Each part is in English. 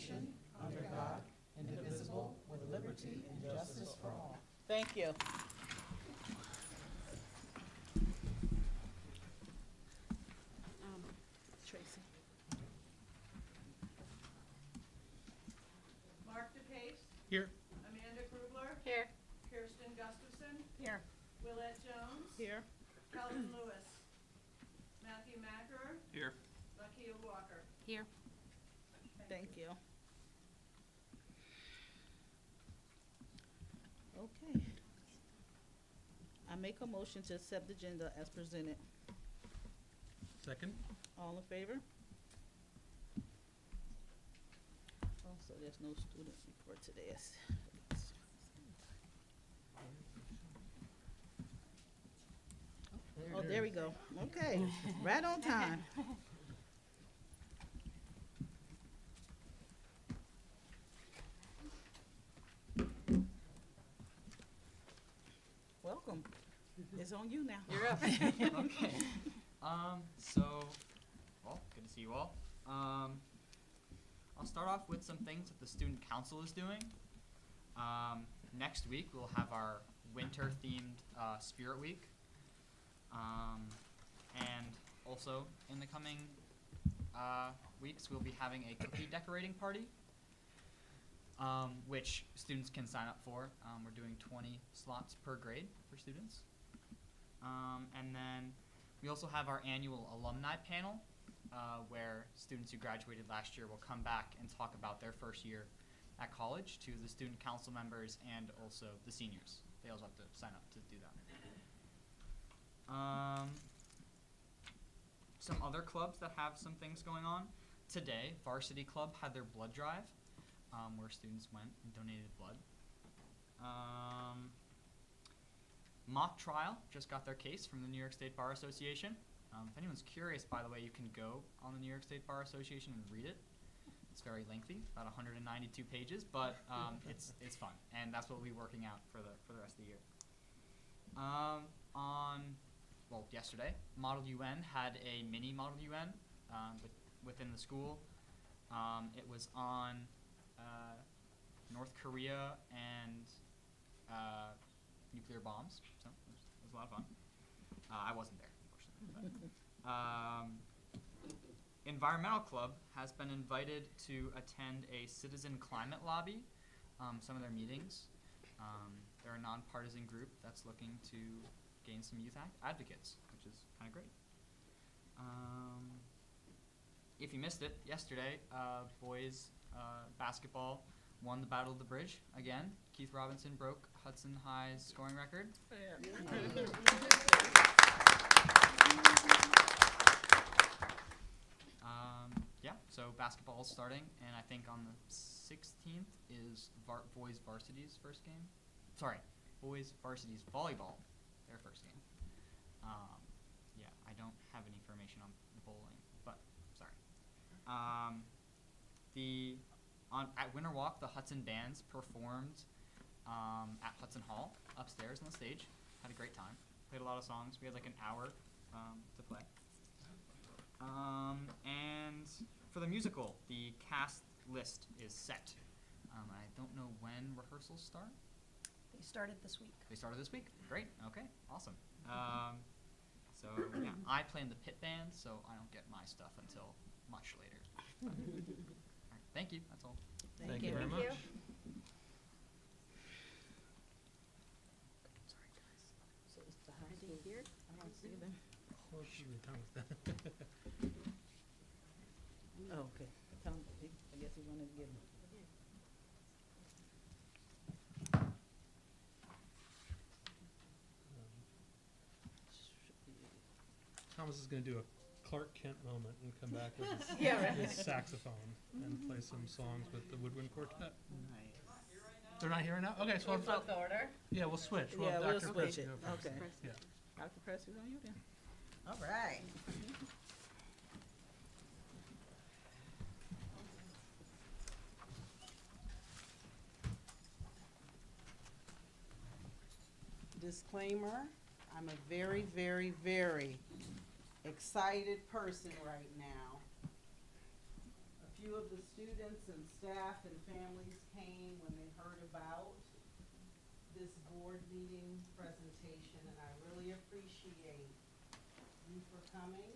nation, under God, indivisible, with liberty and justice for all. Thank you. Tracy. Mark DePace, Here. Amanda Grubler, Here. Kirsten Gustafson, Here. Willette Jones, Here. Calvin Lewis, Matthew Macker, Here. Lakia Walker. Here. Thank you. Okay. I make a motion to accept the agenda as presented. Second. All in favor? Oh, so there's no student report today. Oh, there we go. Okay, right on time. Welcome. It's on you now. You're up. Okay. Well, good to see you all. I'll start off with some things that the student council is doing. Next week we'll have our winter-themed Spirit Week, and also in the coming weeks we'll be having a cookie decorating party, which students can sign up for. We're doing 20 slots per grade for students. And then we also have our annual alumni panel, where students who graduated last year will come back and talk about their first year at college to the student council members and also the seniors. They also have to sign up to do that. Some other clubs that have some things going on. Today, Varsity Club had their blood drive, where students went and donated blood. Mock Trial just got their case from the New York State Bar Association. If anyone's curious, by the way, you can go on the New York State Bar Association and read it. It's very lengthy, about 192 pages, but it's fun, and that's what we'll be working out for the rest of the year. Yesterday, Model UN had a mini Model UN within the school. It was on North Korea and nuclear bombs, so it was a lot of fun. I wasn't there, unfortunately. Environmental Club has been invited to attend a citizen climate lobby, some of their meetings. They're a nonpartisan group that's looking to gain some youth advocates, which is kind of great. If you missed it, yesterday, boys basketball won the Battle of the Bridge again. Keith Robinson broke Hudson High's scoring record. So basketball is starting, and I think on the 16th is boys varsity's first game. Sorry, boys varsity's volleyball, their first game. I don't have any information on bowling, but sorry. At Winter Walk, the Hudson bands performed at Hudson Hall upstairs on the stage. Had a great time. Played a lot of songs. We had like an hour to play. And for the musical, the cast list is set. I don't know when rehearsals start. They started this week. They started this week? Great. Okay. Awesome. So yeah, I play in the pit band, so I don't get my stuff until much later. All right, thank you. That's all. Thank you very much. Sorry, guys. So it's the high school here? I don't see them. Well, should be done with that. Oh, okay. Tell him, I guess he wanted to give them. Thomas is going to do a Clark Kent moment and come back with his, Yeah, right. his saxophone and play some songs with the woodwind quartet. Nice. They're not here now? Okay, so We'll flip the order. yeah, we'll switch. Yeah, we'll Dr. switch Pressey it. go first. Okay. Yeah. Dr. Pressey's on you then. All right. Disclaimer, I'm a very, very, very excited person right now. A few of the students and staff and families came when they heard about this board meeting presentation, and I really appreciate you for coming.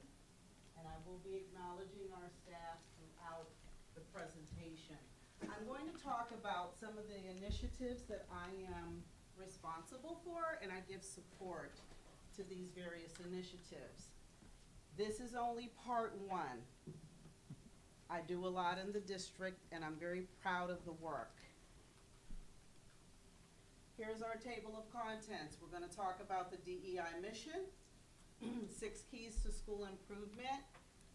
And I will be acknowledging our staff throughout the presentation. I'm going to talk about some of the initiatives that I am responsible for, and I give support to these various initiatives. This is only part one. I do a lot in the district, and I'm very proud of the work. Here's our table of contents. We're gonna talk about the DEI mission, 6 keys to school improvement.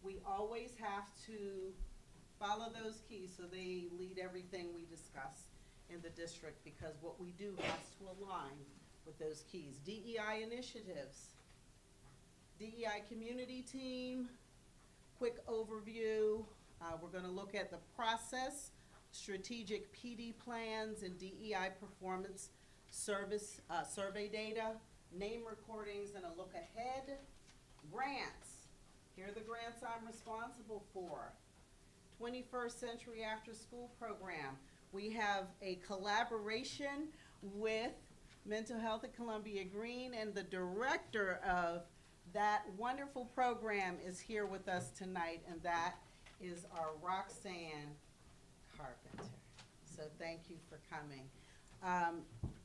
We always have to follow those keys so they lead everything we discuss in the district, because what we do has to align with those keys. DEI initiatives, DEI community team, quick overview. We're gonna look at the process, strategic PD plans, and DEI performance service survey data, name recordings, and a look ahead. Grants. Here are the grants I'm responsible for. 21st Century After School Program. We have a collaboration with Mental Health at Columbia Green, and the director of that wonderful program is here with us tonight, and that is our Roxanne Carpenter. So thank you for coming.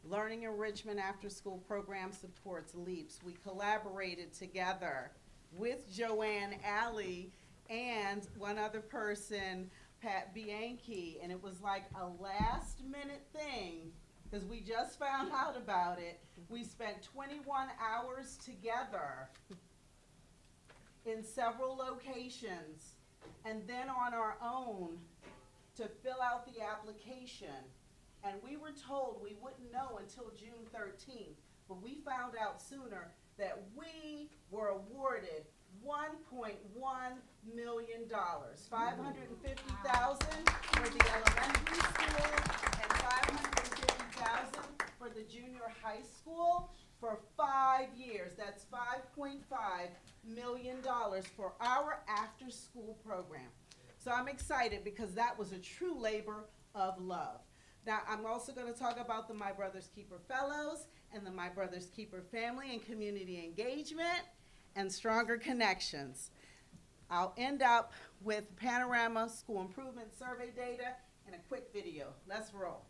Learning Enrichment After School Program supports LEAPS. We collaborated together with Joanne Alley and one other person, Pat Bianchi, and it was like a last minute thing because we just found out about it. We spent 21 hours together in several locations, and then on our own to fill out the application. And we were told we wouldn't know until June 13th, but we found out sooner that we were awarded $1.1 million, $550,000 for the elementary school and $550,000 for the junior high school for 5 years. That's $5.5 million for our after-school program. So I'm excited because that was a true labor of love. Now, I'm also going to talk about the My Brother's Keeper Fellows and the My Brother's Keeper Family and Community Engagement and Stronger Connections. I'll end up with Panorama School Improvement Survey data and a quick video. Let's roll.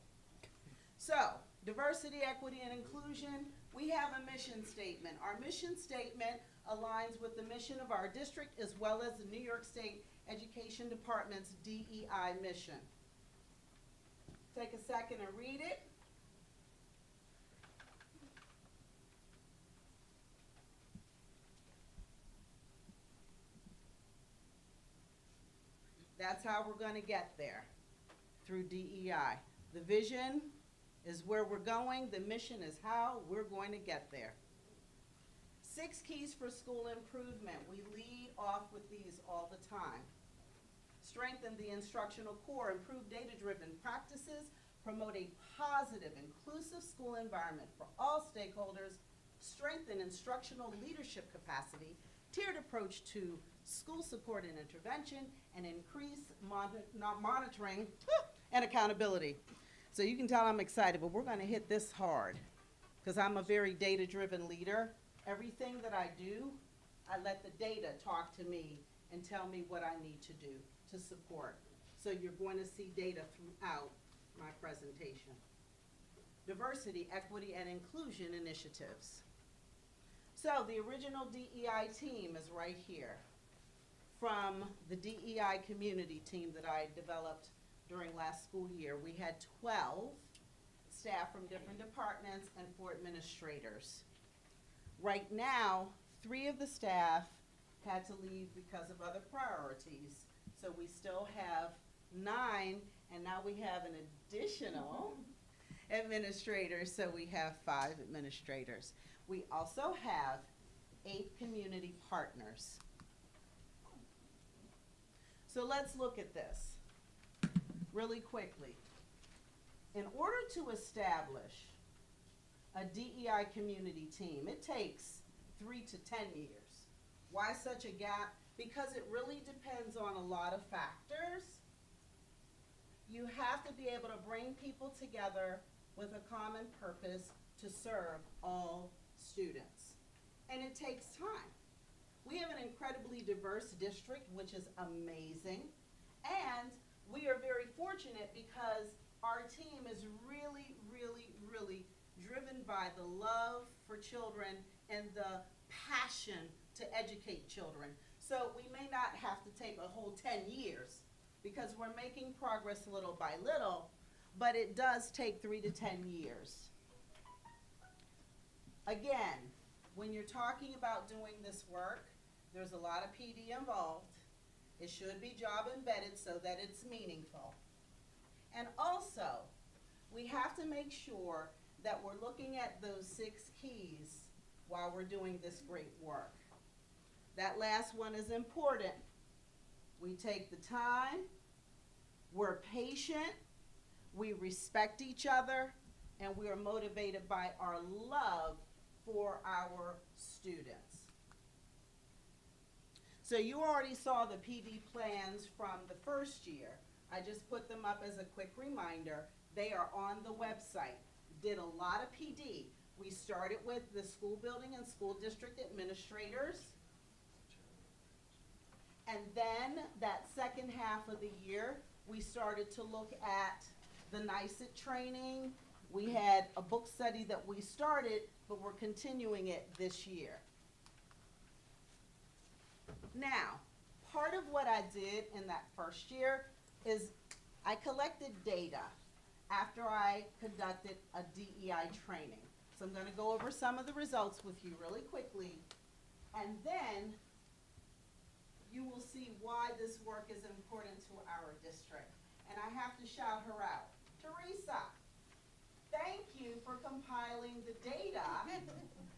So, diversity, equity, and inclusion, we have a mission statement. Our mission statement aligns with the mission of our district as well as the New York State Education Department's DEI mission. Take a second and read it. That's how we're going to get there, through DEI. The vision is where we're going. The mission is how we're going to get there. 6 keys for school improvement. We lead off with these all the time. Strengthen the instructional core, improve data-driven practices, promote a positive, inclusive school environment for all stakeholders, strengthen instructional leadership capacity, tiered approach to school support and intervention, and increase monitoring and accountability. So you can tell I'm excited, but we're going to hit this hard because I'm a very data-driven leader. Everything that I do, I let the data talk to me and tell me what I need to do to support. So you're going to see data throughout my presentation. Diversity, equity, and inclusion initiatives. So the original DEI team is right here from the DEI community team that I developed during last school year. We had 12 staff from different departments and 4 administrators. Right now, 3 of the staff had to leave because of other priorities. So we still have 9, and now we have an additional administrator, so we have 5 administrators. We also have 8 community partners. So let's look at this really quickly. In order to establish a DEI community team, it takes 3 to 10 years. Why such a gap? Because it really depends on a lot of factors. You have to be able to bring people together with a common purpose to serve all students. And it takes time. We have an incredibly diverse district, which is amazing. And we are very fortunate because our team is really, really, really driven by the love for children and the passion to educate children. So we may not have to take a whole 10 years because we're making progress little by little, but it does take 3 to 10 years. Again, when you're talking about doing this work, there's a lot of PD involved. It should be job embedded so that it's meaningful. And also, we have to make sure that we're looking at those 6 keys while we're doing this great work. That last one is important. We take the time, we're patient, we respect each other, and we are motivated by our love for our students. So you already saw the PD plans from the first year. I just put them up as a quick reminder. They are on the website. Did a lot of PD. We started with the school building and school district administrators. And then that second half of the year, we started to look at the NICET training. We had a book study that we started, but we're continuing it this year. Now, part of what I did in that first year is I collected data after I conducted a DEI training. So I'm gonna go over some of the results with you really quickly, and then you will see why this work is important to our district. And I have to shout her out. Teresa, thank you for compiling the data,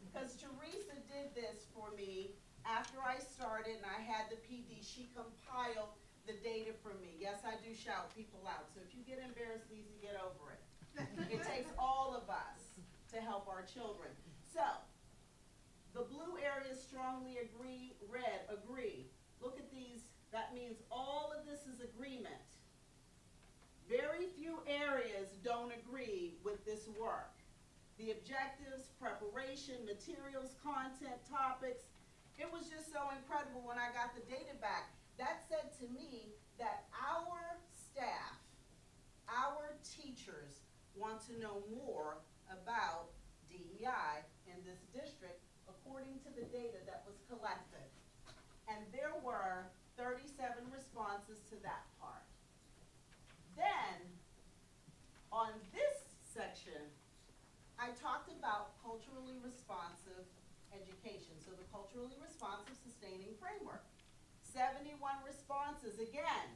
because Teresa did this for me after I started and I had the PD. She compiled the data for me. Yes, I do shout people out, so if you get embarrassed, easy, get over it. It takes all of us to help our children. So, the blue areas strongly agree, red, agree. Look at these, that means all of this is agreement. Very few areas don't agree with this work. The objectives, preparation, materials, content, topics, it was just so incredible when I got the data back. That said to me that our staff, our teachers want to know more about DEI in this district according to the data that was collected. And there were 37 responses to that part. Then, on this section, I talked about culturally responsive education. So the culturally responsive sustaining framework. 71 responses, again,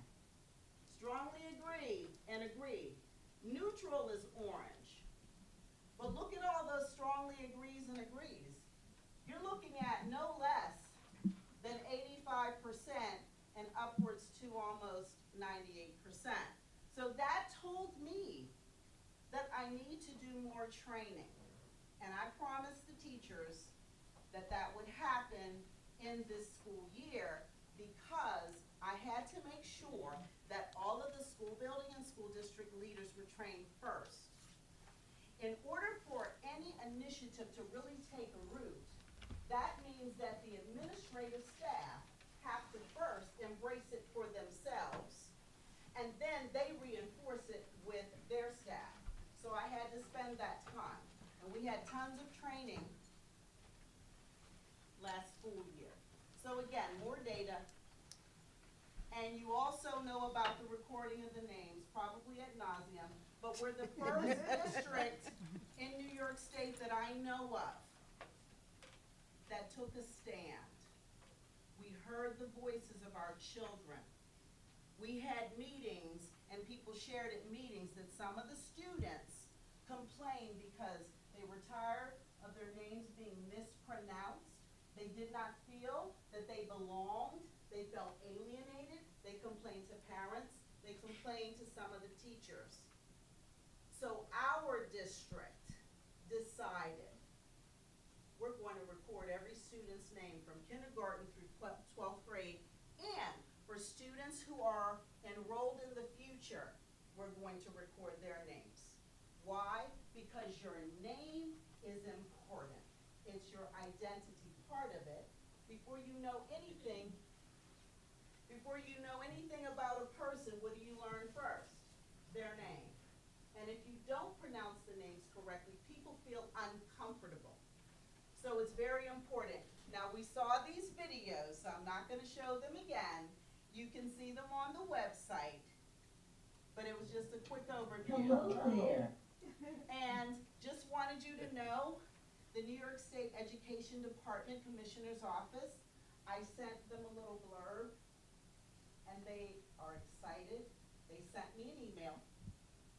strongly agree and agree. Neutral is orange. But look at all those strongly agrees and agrees. You're looking at no less than 85% and upwards to almost 98%. So that told me that I need to do more training. And I promised the teachers that that would happen in this school year, because I had to make sure that all of the school building and school district leaders were trained first. In order for any initiative to really take a root, that means that the administrative staff have to first embrace it for themselves, and then they reinforce it with their staff. So I had to spend that time. And we had tons of training last school year. So again, more data. And you also know about the recording of the names, probably ad nauseum, but we're the first district in New York State that I know of that took a stand. We heard the voices of our children. We had meetings, and people shared at meetings that some of the students complained because they were tired of their names being mispronounced. They did not feel that they belonged. They felt alienated. They complained to parents. They complained to some of the teachers. So our district decided we're going to record every student's name from kindergarten through 12th grade, and for students who are enrolled in the future, we're going to record their names. Why? Because your name is important. It's your identity, part of it. Before you know anything about a person, what do you learn first? Their name. And if you don't pronounce the names correctly, people feel uncomfortable. So it's very important. Now, we saw these videos, so I'm not going to show them again. You can see them on the website. But it was just a quick overview. Hello there. And just wanted you to know, the New York State Education Department Commissioner's Office, I sent them a little blurb, and they are excited. They sent me an email,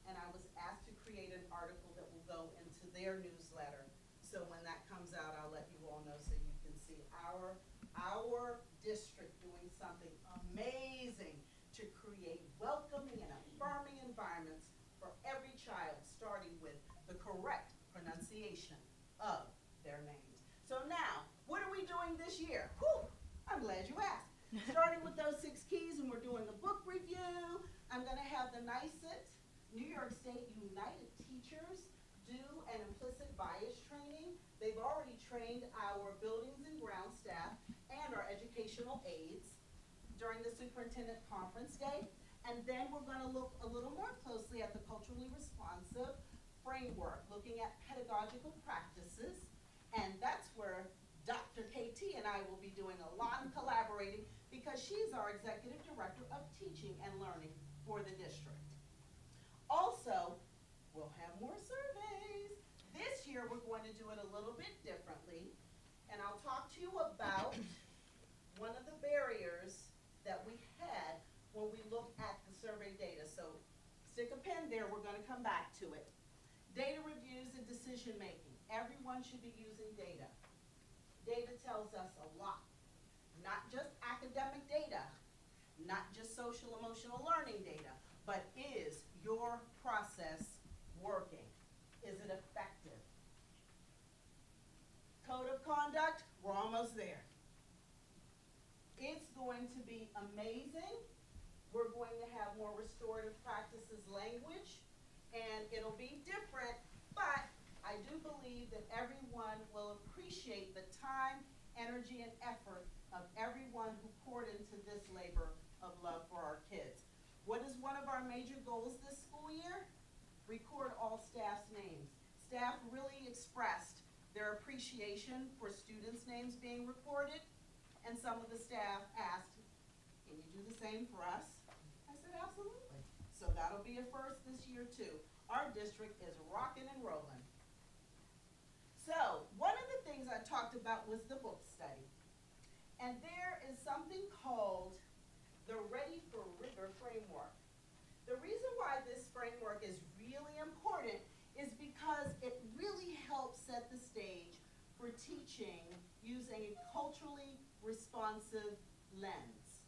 and I was asked to create an article that will go into their newsletter. So when that comes out, I'll let you all know so you can see our district doing something amazing to create welcoming and affirming environments for every child, starting with the correct pronunciation of their names. So now, what are we doing this year? Whew, I'm glad you asked. Starting with those 6 keys, and we're doing a book review. I'm gonna have the NYSET, New York State United Teachers, do an implicit bias training. They've already trained our buildings and ground staff and our educational aides during the superintendent conference day. And then we're gonna look a little more closely at the culturally responsive framework, looking at pedagogical practices. And that's where Dr. KT and I will be doing a lot of collaborating, because she's our executive director of teaching and learning for the district. Also, we'll have more surveys. This year, we're going to do it a little bit differently. And I'll talk to you about one of the barriers that we had when we looked at the survey data. So stick a pen there, we're gonna come back to it. Data reviews and decision making. Everyone should be using data. Data tells us a lot. Not just academic data, not just social emotional learning data, but is your process working? Is it effective? Code of conduct, we're almost there. It's going to be amazing. We're going to have more restorative practices language, and it'll be different, but I do believe that everyone will appreciate the time, energy, and effort of everyone who poured into this labor of love for our kids. What is one of our major goals this school year? Record all staff's names. Staff really expressed their appreciation for students' names being recorded, and some of the staff asked, can you do the same for us? I said, absolutely. So that'll be a first this year too. Our district is rocking and rolling. So one of the things I talked about was the book study. And there is something called the Ready for Rigor framework. The reason why this framework is really important is because it really helps set the stage for teaching using a culturally responsive lens.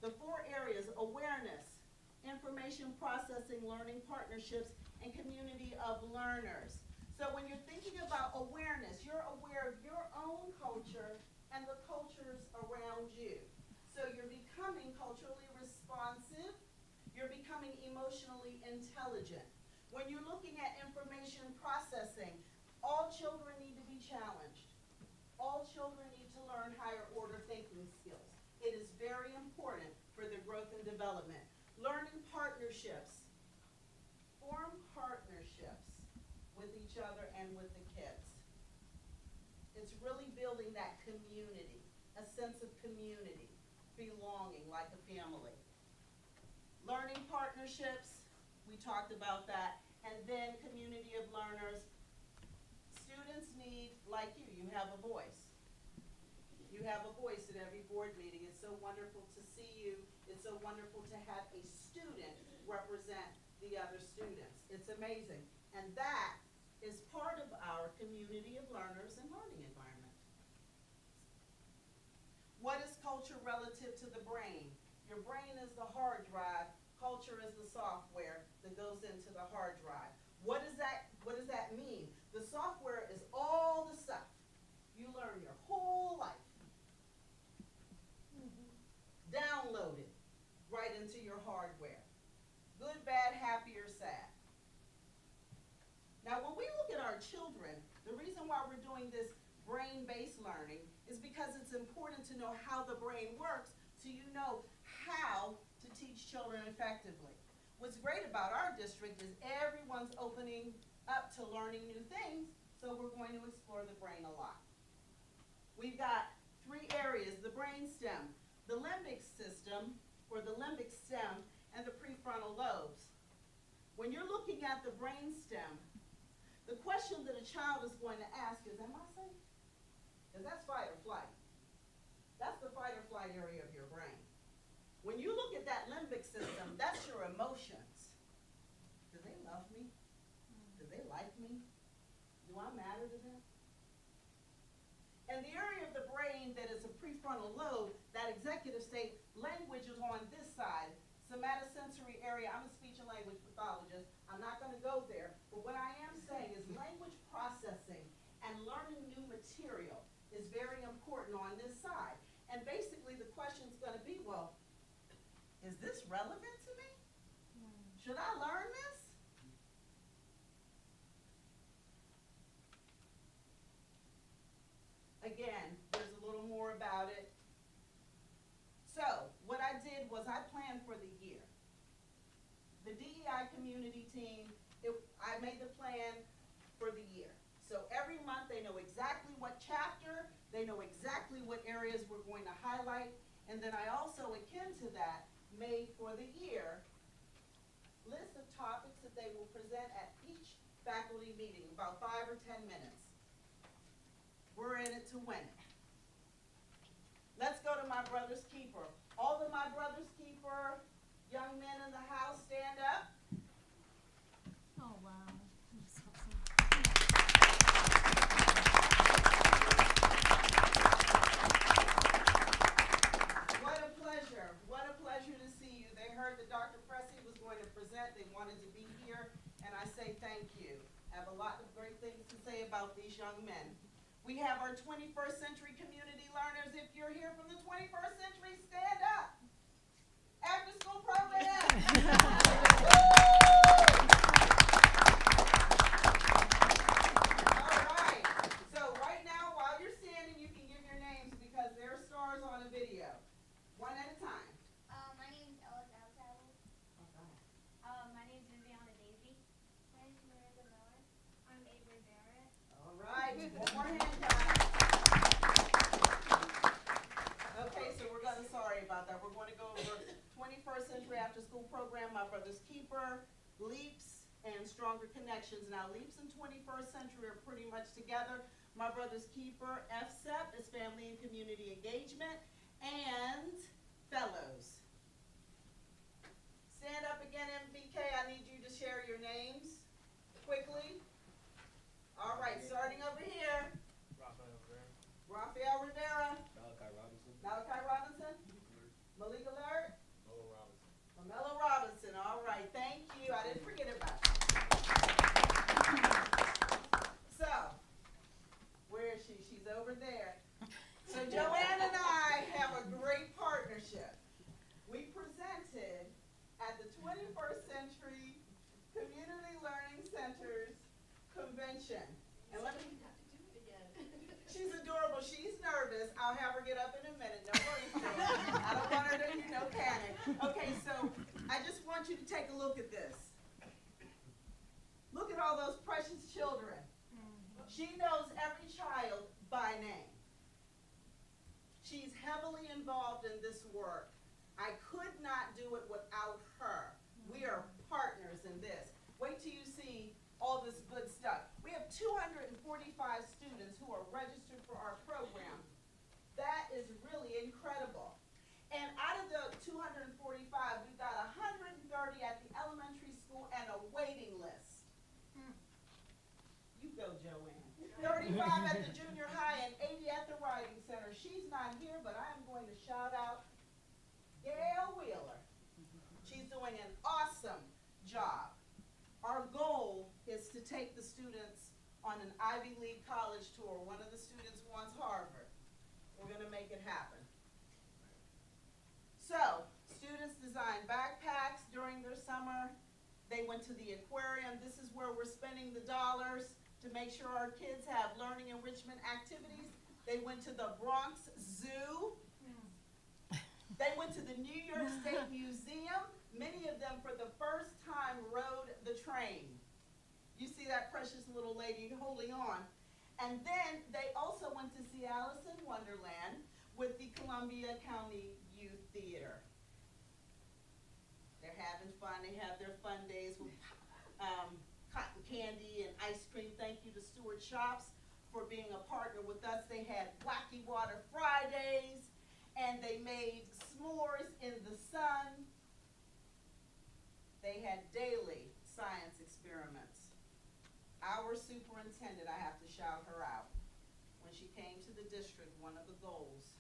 The 4 areas: awareness, information processing, learning partnerships, and community of learners. So when you're thinking about awareness, you're aware of your own culture and the cultures around you. So you're becoming culturally responsive, you're becoming emotionally intelligent. When you're looking at information processing, all children need to be challenged. All children need to learn higher order thinking skills. It is very important for their growth and development. Learning partnerships. Form partnerships with each other and with the kids. It's really building that community, a sense of community, belonging like a family. Learning partnerships, we talked about that. And then community of learners. Students need, like you have a voice. You have a voice at every board meeting. It's so wonderful to see you. It's so wonderful to have a student represent the other students. It's amazing. And that is part of our community of learners and learning environment. What is culture relative to the brain? Your brain is the hard drive. Culture is the software that goes into the hard drive. What does that mean? The software is all the stuff you learn your whole life. Downloaded right into your hardware. Good, bad, happy, or sad. Now, when we look at our children, the reason why we're doing this brain-based learning is because it's important to know how the brain works so you know how to teach children effectively. What's great about our district is everyone's opening up to learning new things, so we're going to explore the brain a lot. We've got 3 areas: the brain stem, the limbic system, or the limbic stem, and the prefrontal lobes. When you're looking at the brain stem, the question that a child is going to ask is, am I safe? Because that's fight or flight. That's the fight or flight area of your brain. When you look at that limbic system, that's your emotions. Do they love me? Do they like me? Do I matter to them? And the area of the brain that is a prefrontal lobe, that executive state, language is on this side. Somatosensory area, I'm a speech and language pathologist. I'm not going to go there. But what I am saying is language processing and learning new material is very important on this side. And basically the question is going to be, well, is this relevant to me? Should I learn this? Again, there's a little more about it. So, what I did was I planned for the year. The DEI community team, I made the plan for the year. So every month they know exactly what chapter, they know exactly what areas we're going to highlight, and then I also, akin to that, made for the year list of topics that they will present at each faculty meeting, about 5 or 10 minutes. We're in it to win it. Let's go to my brother's keeper. All of my brother's keeper young men in the house, stand up. Oh, wow. That's awesome. What a pleasure. What a pleasure to see you. They heard that Dr. Pressey was going to present. They wanted to be here, and I say thank you. I have a lot of great things to say about these young men. We have our 21st century community learners. If you're here from the 21st century, stand up. After school program. All right. So right now, while you're standing, you can give your names because there are stars on a video. One at a time. My name is Ellis Altabu. My name is Viviana Daisy. My name is Miranda Miller. I'm Avery Barrett. All right. One more hand clap. Okay, so we're going to, sorry about that. We're going to go over 21st Century After School Program, My Brother's Keeper, LEAPS, and Stronger Connections. Now, LEAPS and 21st Century are pretty much together. My Brother's Keeper, FCEP, is Family and Community Engagement, and Fellows. Stand up again, MBK. I need you to share your names quickly. All right, starting over here. Rafael Rivera. Malachi Robinson. Malik Alert. Mamela Robinson. All right, thank you. I didn't forget about you. So, where is she? She's over there. So Joanne and I have a great partnership. We presented at the 21st Century Community Learning Centers Convention. And let me, she's adorable. She's nervous. I'll have her get up in a minute. No worries, Joanne. I don't want her to, panic. Okay, so I just want you to take a look at this. Look at all those precious children. She knows every child by name. She's heavily involved in this work. I could not do it without her. We are partners in this. Wait till you see all this good stuff. We have 245 students who are registered for our program. That is really incredible. And out of the 245, we've got 130 at the elementary school and a waiting list. You go, Joanne. 35 at the junior high and 80 at the writing center. She's not here, but I am going to shout out Gail Wheeler. She's doing an awesome job. Our goal is to take the students on an Ivy League college tour. One of the students wants Harvard. We're going to make it happen. So, students design backpacks during their summer They went to the aquarium. This is where we're spending the dollars to make sure our kids have learning enrichment activities. They went to the Bronx Zoo. They went to the New York State Museum. Many of them, for the first time, rode the train. You see that precious little lady holding on. And then they also went to see Alice in Wonderland with the Columbia County Youth Theater. They're having fun. They have their fun days with cotton candy and ice cream. Thank you to Stewart Shops for being a partner with us. They had Wacky Water Fridays, and they made s'mores in the sun. They had daily science experiments. Our superintendent, I have to shout her out. When she came to the district, one of the goals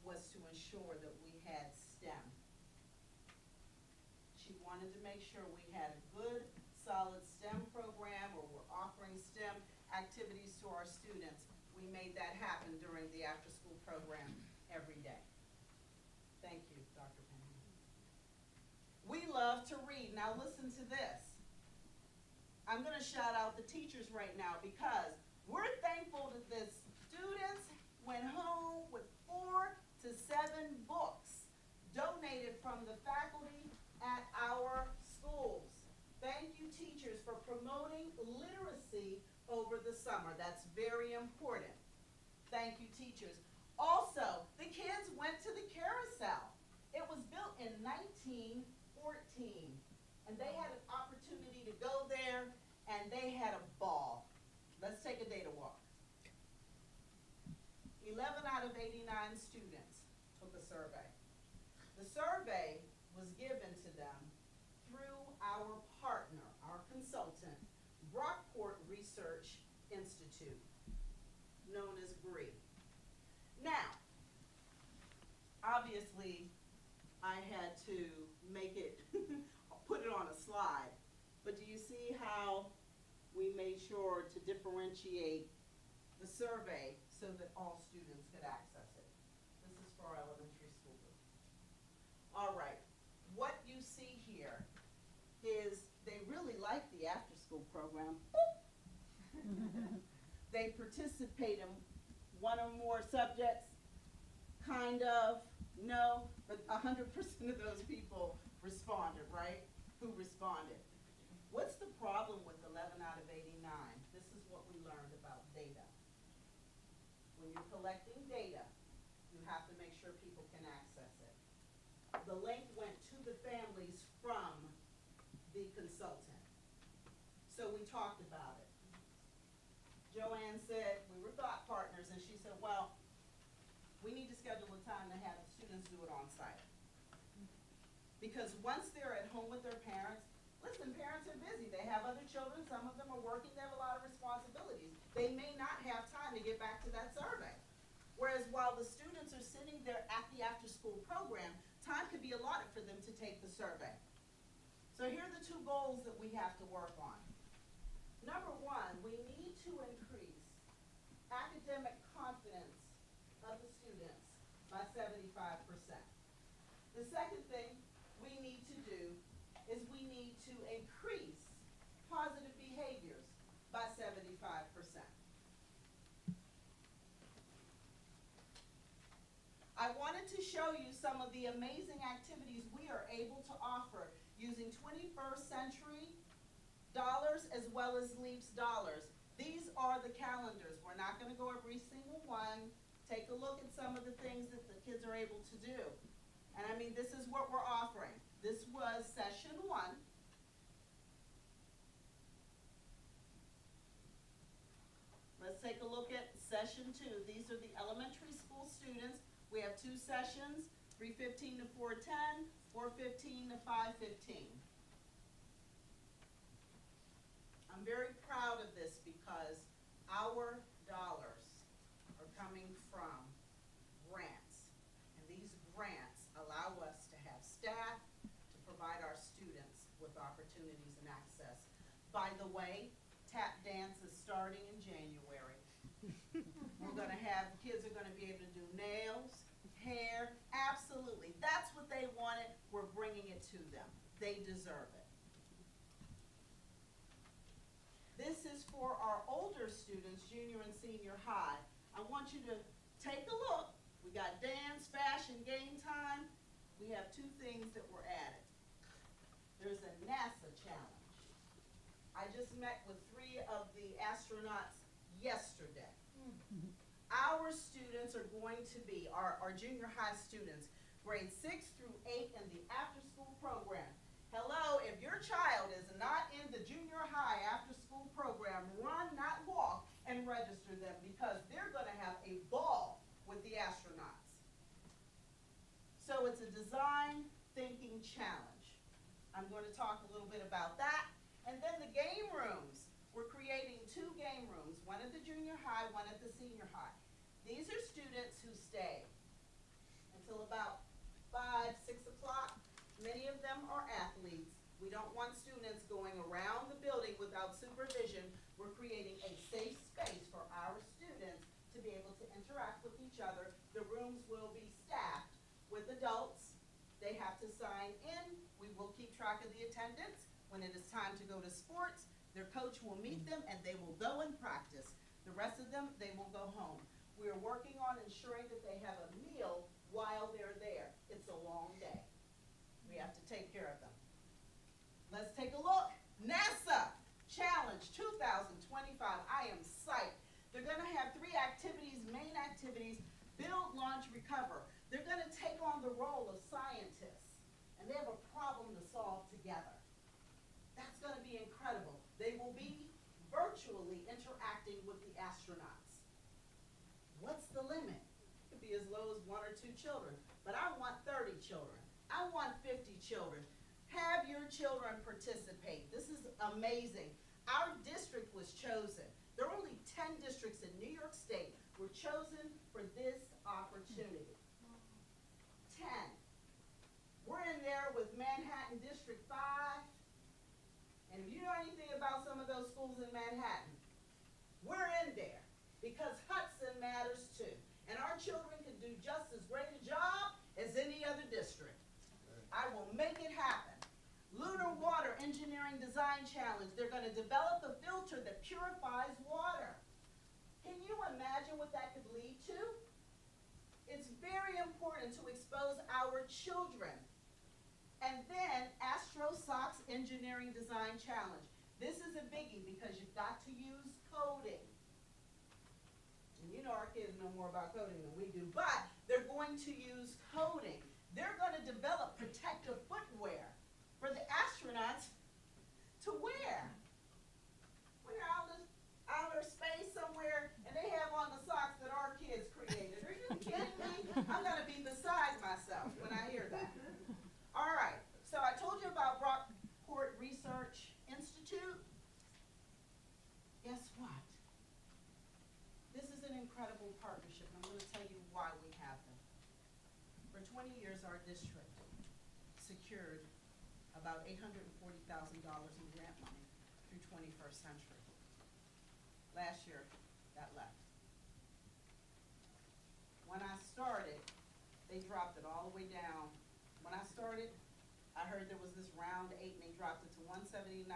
was to ensure that we had STEM. She wanted to make sure we had a good, solid STEM program where we're offering STEM activities to our students. We made that happen during the after-school program every day. Thank you, Dr. Penny. We love to read. Now listen to this. I'm going to shout out the teachers right now because we're thankful that the students went home with 4 to 7 books donated from the faculty at our schools. Thank you, teachers, for promoting literacy over the summer. That's very important. Thank you, teachers. Also, the kids went to the carousel. It was built in 1914, and they had an opportunity to go there, and they had a ball. Let's take a data walk. 11 out of 89 students took a survey. The survey was given to them through our partner, our consultant, Brockport Research Institute, known as BRE. Now, obviously, I had to make it, put it on a slide, but do you see how we made sure to differentiate the survey so that all students could access it? This is for our elementary school group. All right, what you see here is they really like the after-school program. They participate in one or more subjects, kind of, no, but 100% of those people responded, right? Who responded? What's the problem with 11 out of 89? This is what we learned about data. When you're collecting data, you have to make sure people can access it. The link went to the families from the consultant. So we talked about it. Joanne said, we were thought partners, and she said, well, we need to schedule a time to have the students do it on site. Because once they're at home with their parents, listen, parents are busy. They have other children. Some of them are working. They have a lot of responsibilities. They may not have time to get back to that survey. Whereas while the students are sitting there at the after-school program, time could be allotted for them to take the survey. So here are the 2 goals that we have to work on. Number 1, we need to increase academic confidence of the students by 75%. The second thing we need to do is we need to increase positive behaviors by 75%. I wanted to show you some of the amazing activities we are able to offer using 21st century dollars as well as LEAPS dollars. These are the calendars. We're not going to go every single one. Take a look at some of the things that the kids are able to do. And I mean, this is what we're offering. This was session 1. Let's take a look at session 2. These are the elementary school students. We have 2 sessions, 3:15 to 4:10, 4:15 to 5:15. I'm very proud of this because our dollars are coming from grants. And these grants allow us to have staff to provide our students with opportunities and access. By the way, tap dance is starting in January. We're going to have, kids are going to be able to do nails, hair, absolutely. That's what they wanted. We're bringing it to them. They deserve it. for our older students, junior and senior high, I want you to take a look. We got dance, fashion, game time. We have two things that were added. There's a NASA challenge. I just met with 3 of the astronauts yesterday. Our students are going to be, our junior high students, grades 6 through 8 in the after-school program. Hello, if your child is not in the junior high after-school program, run, not walk, and register them because they're going to have a ball with the astronauts. So it's a design thinking challenge. I'm going to talk a little bit about that. And then the game rooms. We're creating 2 game rooms, one at the junior high, one at the senior high. These are students who stay until about 5, 6 o'clock. Many of them are athletes. We don't want students going around the building without supervision. We're creating a safe space for our students to be able to interact with each other. The rooms will be staffed with adults. They have to sign in. We will keep track of the attendance. When it is time to go to sports, their coach will meet them and they will go and practice. The rest of them, they will go home. We are working on ensuring that they have a meal while they're there. It's a long day. We have to take care of them. Let's take a look. NASA Challenge 2025. I am psyched. They're going to have 3 activities, main activities: build, launch, recover. They're going to take on the role of scientists, and they have a problem to solve together. That's going to be incredible. They will be virtually interacting with the astronauts. What's the limit? It could be as low as 1 or 2 children, but I want 30 children. I want 50 children. Have your children participate. This is amazing. Our district was chosen. There are only 10 districts in New York State were chosen for this opportunity. 10. We're in there with Manhattan District 5. And if you know anything about some of those schools in Manhattan, we're in there because Hudson matters too. And our children can do just as great a job as any other district. I will make it happen. Lunar Water Engineering Design Challenge. They're going to develop a filter that purifies water. Can you imagine what that could lead to? It's very important to expose our children. And then Astro Socks Engineering Design Challenge. This is a biggie because you've got to use coding. And you know our kids know more about coding than we do, but they're going to use coding. They're going to develop protective footwear for the astronauts to wear. When they're out in outer space somewhere and they have on the socks that our kids created. Are you kidding me? I'm going to be beside myself when I hear that. All right, so I told you about Brockport Research Institute. Guess what? This is an incredible partnership, and I'm going to tell you why we have them. For 20 years, our district secured about $840,000 in grant money through 21st Century. Last year, that left. When I started, they dropped it all the way down. When I started, I heard there was this round 8 and they dropped it to 179,766.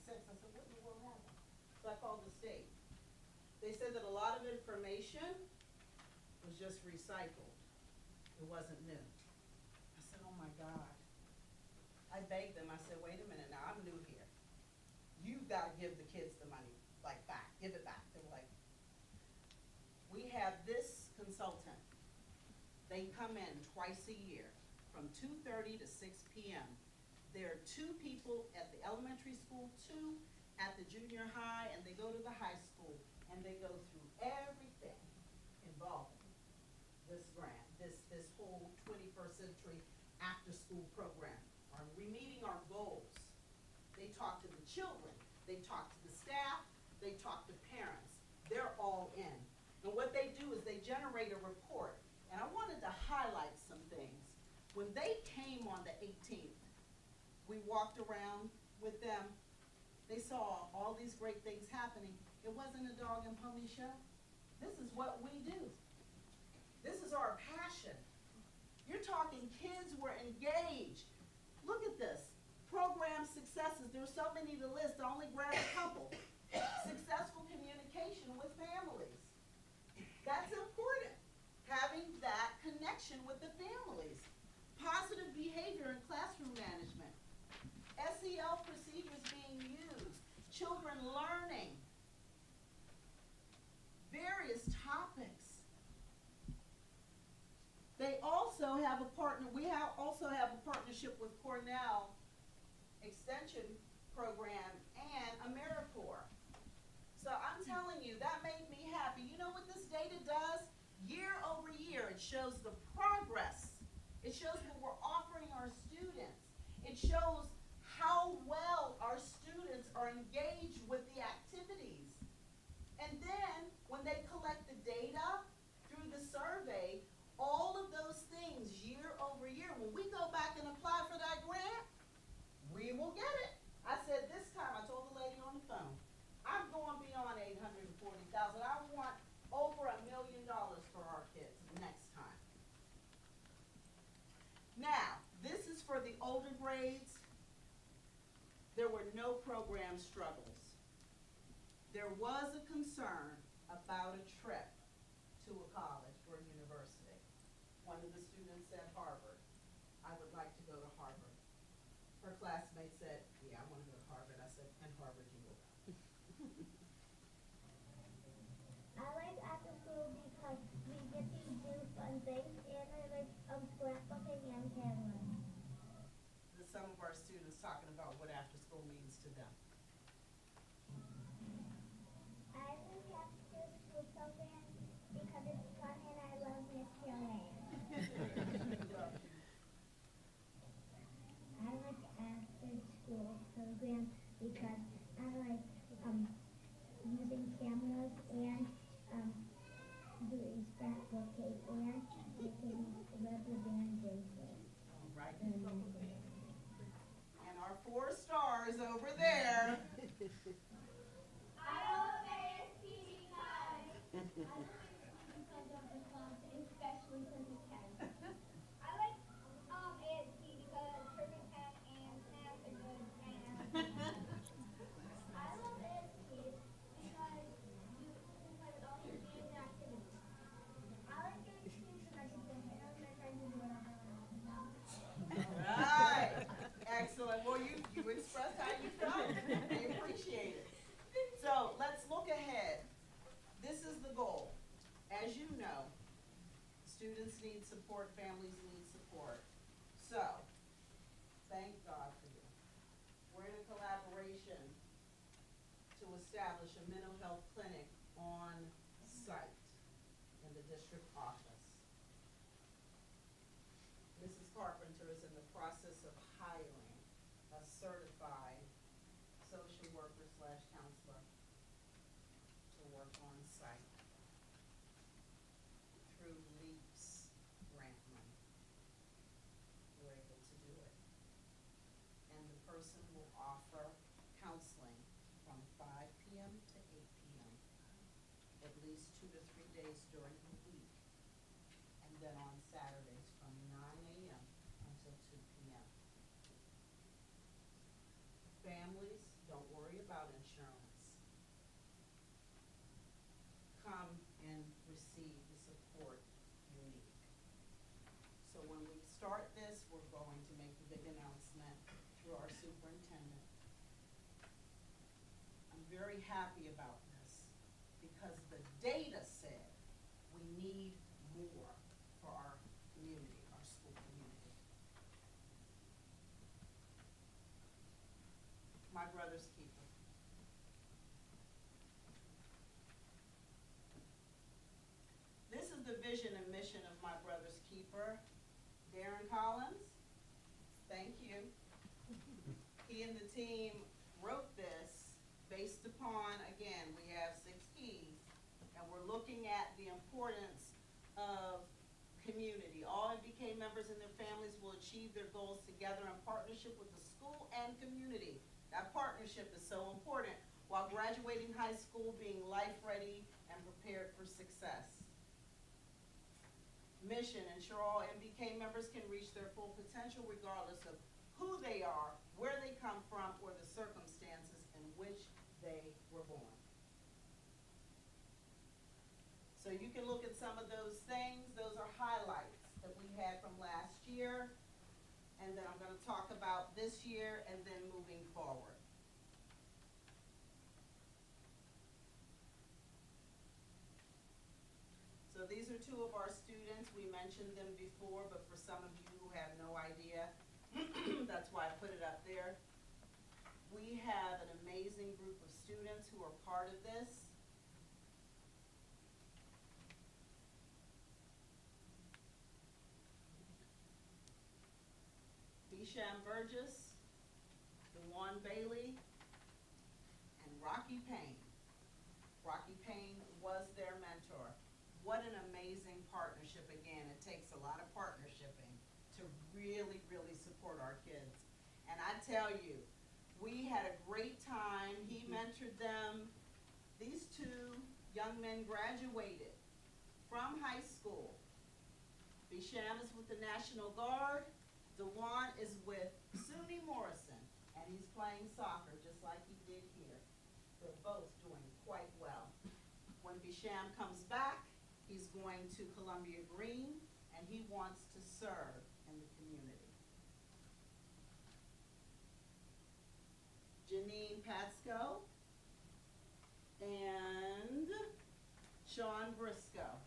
I said, what in the world happened? So I called the state. They said that a lot of information was just recycled. It wasn't new. I said, oh my God. I begged them. I said, wait a minute now, I'm new here. You've got to give the kids the money, like back, give it back. They were like, we have this consultant. They come in twice a year from 2:30 to 6 p.m. There are 2 people at the elementary school, 2 at the junior high, and they go to the high school, and they go through everything involving this grant, this whole 21st century after-school program. Are we meeting our goals? They talk to the children, they talk to the staff, they talk to parents. They're all in. And what they do is they generate a report. And I wanted to highlight some things. When they came on the 18th, we walked around with them. They saw all these great things happening. It wasn't a dog and pony show. This is what we do. This is our passion. You're talking kids were engaged. Look at this. Program successes. There's so many to list. I only grabbed a couple. connection with the families. Positive behavior in classroom management. SEL procedures being used. Children learning. Various topics. They also have a also have a partnership with Cornell Extension Program and AmeriCorps. So I'm telling you, that made me happy. You know what this data does? Year over year, it shows the progress. It shows what we're offering our students. It shows how well our students are engaged with the activities. And then, when they collect the data through the survey, all of those things year over year, when we go back and apply for that grant, we will get it. I said this time, I told the lady on the phone, I'm going beyond $840,000. I want over $1 million for our kids next time. Now, this is for the older grades. There were no program struggles. There was a concern about a trip to a college or a university. One of the students said Harvard. I would like to go to Harvard. Her classmate said, yeah, I want to go to Harvard. I said, and Harvard you will go. I like after school because we get to do fun things, and I like scrapbooking and cameras. Some of our students talking about what after school means to them. I like after school program because it's fun and I love Miss Joanne. I like after school program because I like using cameras and doing scrapbooking and making rubber band bracelets. Right. And our 4 stars over there. I love ASP because of the clubs, especially Turkey I like ASP because Turkey and Snap is good and I love ASP because because all your games and activities. I like ASP because I can go hang out with my friends and do whatever I want. Right. Excellent. Well, you expressed how you felt. We appreciate it. So let's look ahead. This is the goal. As you know, students need support, families need support. So, thank God for you. We're in a collaboration to establish a mental health clinic on site in the district office. Mrs. Carpenter is in the process of hiring a certified social worker / counselor to work on site through LEAPS grant money. We're able to do it. And the person will offer counseling from 5 p.m. to 8 p.m. at least 2 to 3 days during the week. And then on Saturdays from 9 a.m. until 2 p.m. Families, don't worry about insurance. Come and receive the support you need. So when we start this, we're going to make a big announcement through our superintendent. I'm very happy about this because the data said we need more for our community, our school community. My brother's keeper. This is the vision and mission of my brother's keeper, Darren Collins. Thank you. He and the team wrote this based upon, again, we have 6 keys, and we're looking at the importance of community. All MBK members and their families will achieve their goals together in partnership with the school and community. That partnership is so important while graduating high school, being life-ready and prepared for success. Mission, ensure all MBK members can reach their full potential regardless of who they are, where they come from, or the circumstances in which they were born. So you can look at some of those things. Those are highlights that we had from last year, and then I'm gonna talk about this year and then moving forward. So these are two of our students. We mentioned them before, but for some of you who have no idea, that's why I put it up there. We have an amazing group of students who are part of this. Bisham Burgess, DeJuan Bailey, and Rocky Payne. Rocky Payne was their mentor. What an amazing partnership. Again, it takes a lot of partnershiping to really, really support our kids. And I tell you, we had a great time. He mentored them. These two young men graduated from high school. Bisham is with the National Guard. DeJuan is with SUNY Morrison, and he's playing soccer just like he did here. They're both doing quite well. When Bisham comes back, he's going to Columbia Green, and he wants to serve in the community. Janine Patsko and Sean Briscoe.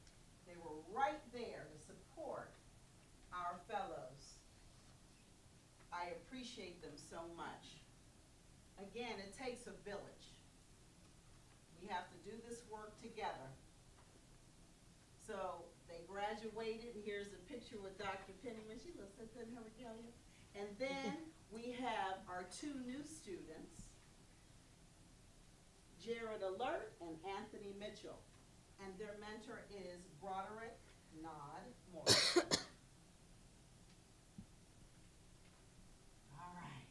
They were right there to support our fellows. I appreciate them so much. Again, it takes a village. We have to do this work together. So they graduated, and here's a picture with Dr. Pennyman. She looks so good in her regalia. And then we have our two new students, Jared Alert and Anthony Mitchell. And their mentor is Broderick Nod Morris. All right.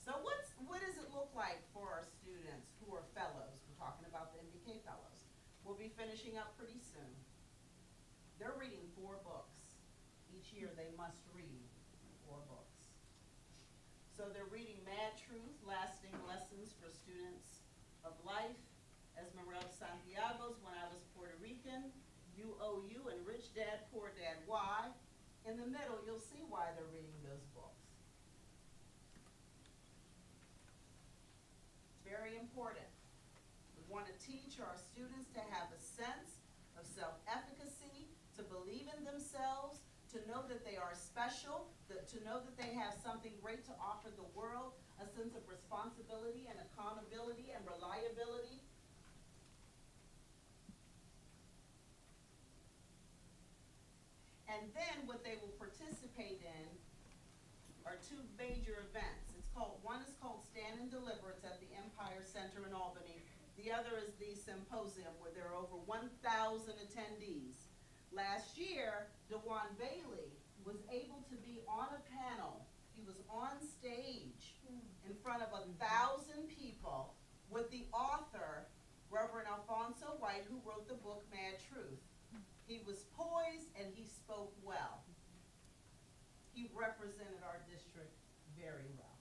So what does it look like for our students who are fellows? We're talking about the MBK fellows. We'll be finishing up pretty soon. They're reading 4 books. Each year they must read 4 books. So they're reading Mad Truth, Lasting Lessons for Students of Life, Esmeralda Santiago's When I Was Puerto Rican, UOU, and Rich Dad, Poor Dad, Why. In the middle, you'll see why they're reading those books. It's very important. We want to teach our students to have a sense of self-efficacy, to believe in themselves, to know that they are special, to know that they have something great to offer the world, a sense of responsibility and accountability and reliability. And then what they will participate in are 2 major events. One is called Stand and Deliver. It's at the Empire Center in Albany. The other is the symposium, where there are over 1,000 attendees. Last year, DeJuan Bailey was able to be on a panel. He was on stage in front of 1,000 people with the author, Reverend Alfonso White, who wrote the book Mad Truth. He was poised and he spoke well. He represented our district very well.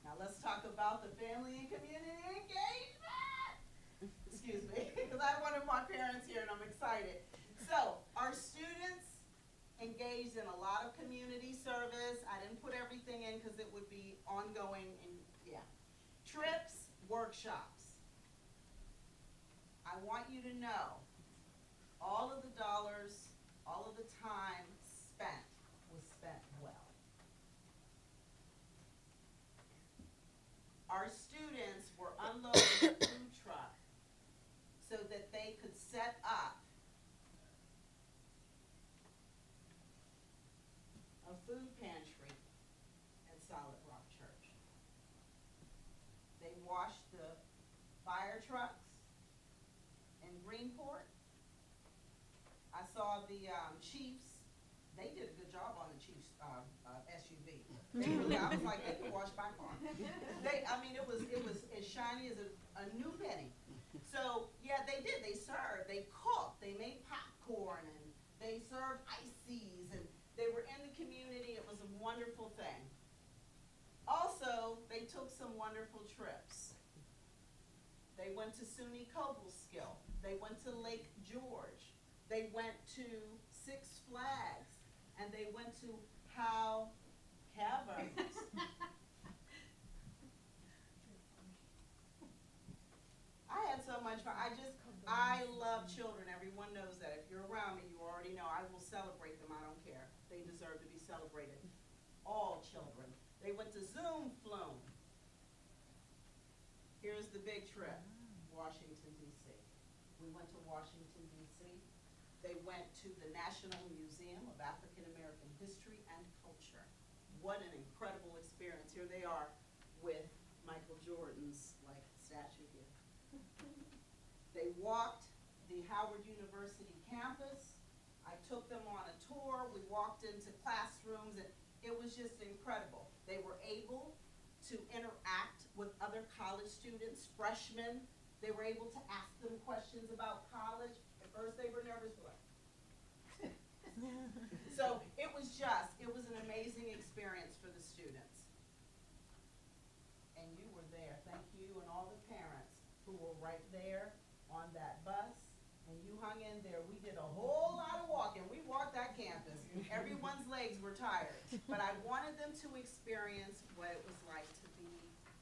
Now let's talk about the family and community engagement. Excuse me, because I have one of my parents here and I'm excited. So our students engaged in a lot of community service. I didn't put everything in because it would be ongoing and trips, workshops. I want you to know all of the dollars, all of the time spent was spent well. Our students were unloading a food truck so that they could set up a food pantry at Solid Rock Church. They washed the fire trucks in Greenport. I saw the Chiefs. They did a good job on the Chiefs SUV. They really, I was like, they could wash my car. It was as shiny as a new penny. So yeah, they did. They served. They cooked. They made popcorn and they served ices and they were in the community. It was a wonderful thing. Also, they took some wonderful trips. They went to SUNY Cobleskill. They went to Lake George. They went to Six Flags, and they went to How Caverns. I had so much fun. I love children. Everyone knows that. If you're around me, you already know. I will celebrate them. I don't care. They deserve to be celebrated. All children. They went to Zoom Flume. Here's the big trip, Washington, D.C. We went to Washington, D.C. They went to the National Museum of African American History and Culture. What an incredible experience. Here they are with Michael Jordan's statue here. They walked the Howard University campus. I took them on a tour. We walked into classrooms, and it was just incredible. They were able to interact with other college students, freshmen. They were able to ask them questions about college. At first they were nervous, but so it was an amazing experience for the students. And you were there. Thank you and all the parents who were right there on that bus, and you hung in there. We did a whole lot of walking. We walked that campus. Everyone's legs were tired, but I wanted them to experience what it was like to be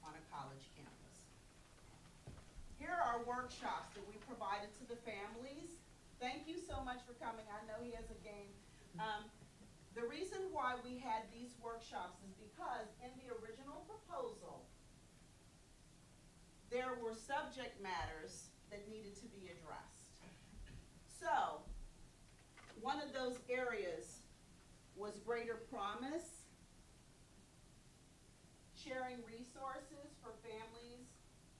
on a college campus. Here are workshops that we provided to the families. Thank you so much for coming. I know he has a game. The reason why we had these workshops is because in the original proposal, there were subject matters that needed to be addressed. So, one of those areas was greater promise, sharing resources for families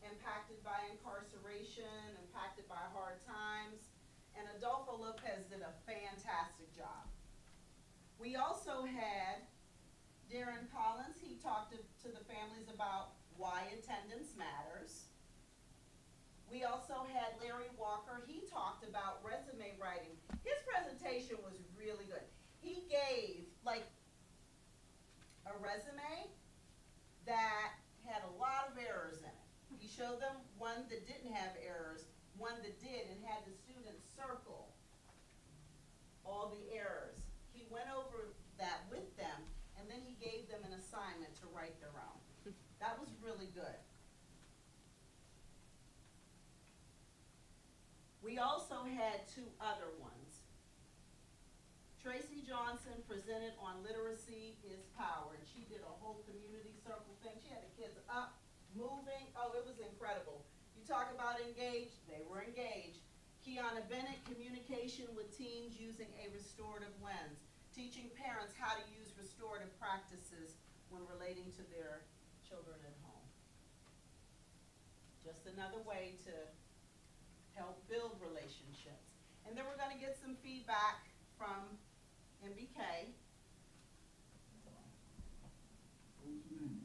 impacted by incarceration, impacted by hard times, and Adolfo Lopez did a fantastic job. We also had Darren Collins. He talked to the families about why attendance matters. We also had Larry Walker. He talked about resume writing. His presentation was really good. He gave a resume that had a lot of errors in it. He showed them one that didn't have errors, one that did, and had the students circle all the errors. He went over that with them, and then he gave them an assignment to write their own. That was really good. We also had two other ones. Tracy Johnson presented on literacy is power, and she did a whole community circle thing. She had the kids up, moving. Oh, it was incredible. You talk about engaged, they were engaged. Kiana Bennett, communication with teens using a restorative lens, teaching parents how to use restorative practices when relating to their children at home. Just another way to help build relationships. And then we're going to get some feedback from MBK. What's your name?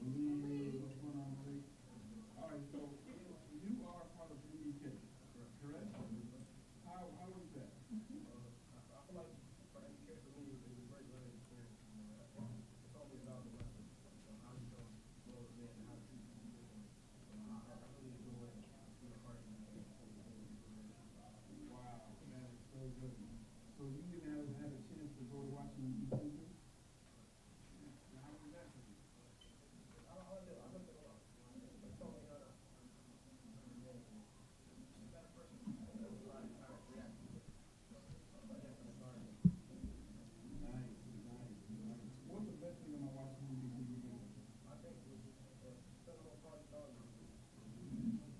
Malie, what's going on, Malie? All right, so you are part of MBK, correct? How was that? I feel like for MBK for me, it was a great learning experience. It taught me about the lesson, how you can grow as a man and how to treat people differently. I really enjoyed being a part of MBK. Wow, that is so good. So you didn't have had a chance to go to Washington, D.C.? How was that for you? I loved it a lot. It taught me how to be a better person. It was a lot of how to react to different environments. Nice. What's the best thing about Washington, D.C. you think? I think it was spending more quality time with people.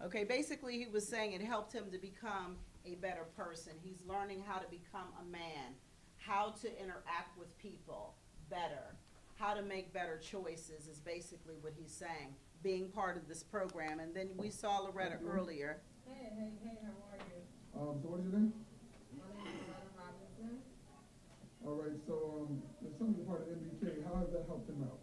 Okay, basically he was saying it helped him to become a better person. He's learning how to become a man, how to interact with people better, how to make better choices is basically what he's saying, being part of this program. And then we saw Loretta earlier. Hey, how are you? So what is your name? My name is Loretta Robinson. All right, so as somebody part of MBK, how has that helped him out?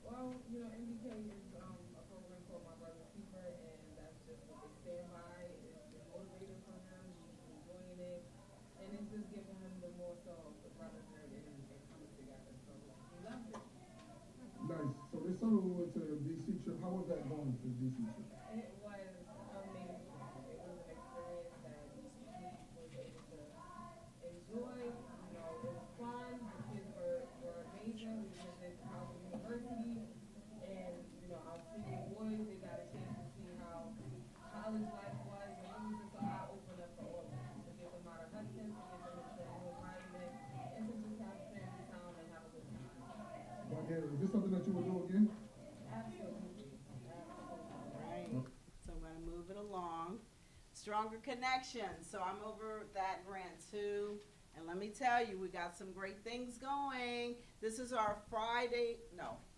Well, MBK is a program called My Brother's Keeper, and that's just what they stand by. It's motivating for him. He's enjoying it, and it's just giving him the more so of the brotherhood and coming together. So he loves it. Nice. So summer we went to the DC trip. How was that going to the DC trip? It was amazing. It was an experience that we was able to enjoy. You know, it was fun. The kids were amazing. We visited Howard University, and you know, our senior boys, they got a chance to see how college life was, and it was just an eye opener for all of them to get them out of Hudson, to get them into a new environment, and to just have family time and have a good time. Again, is this something that you would do again? Absolutely. Right, so I'm gonna move it along. Stronger connections, so I'm over that grant too. And let me tell you, we got some great things going. This is our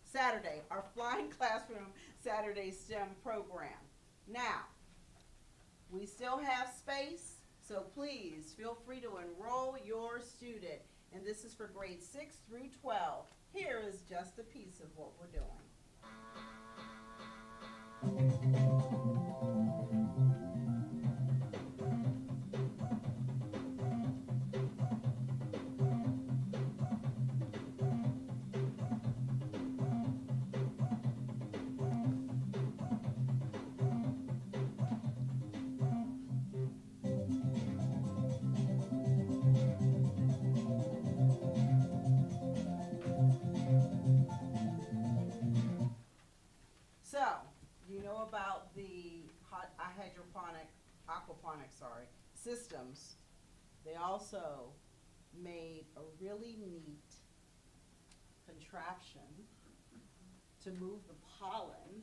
Saturday, our Flying Classroom Saturday STEM program. Now, we still have space, so please feel free to enroll your student. And this is for grades 6 through 12. Here is just a piece of what we're doing. So, you know about the aquaponic systems. They also made a really neat contraption to move the pollen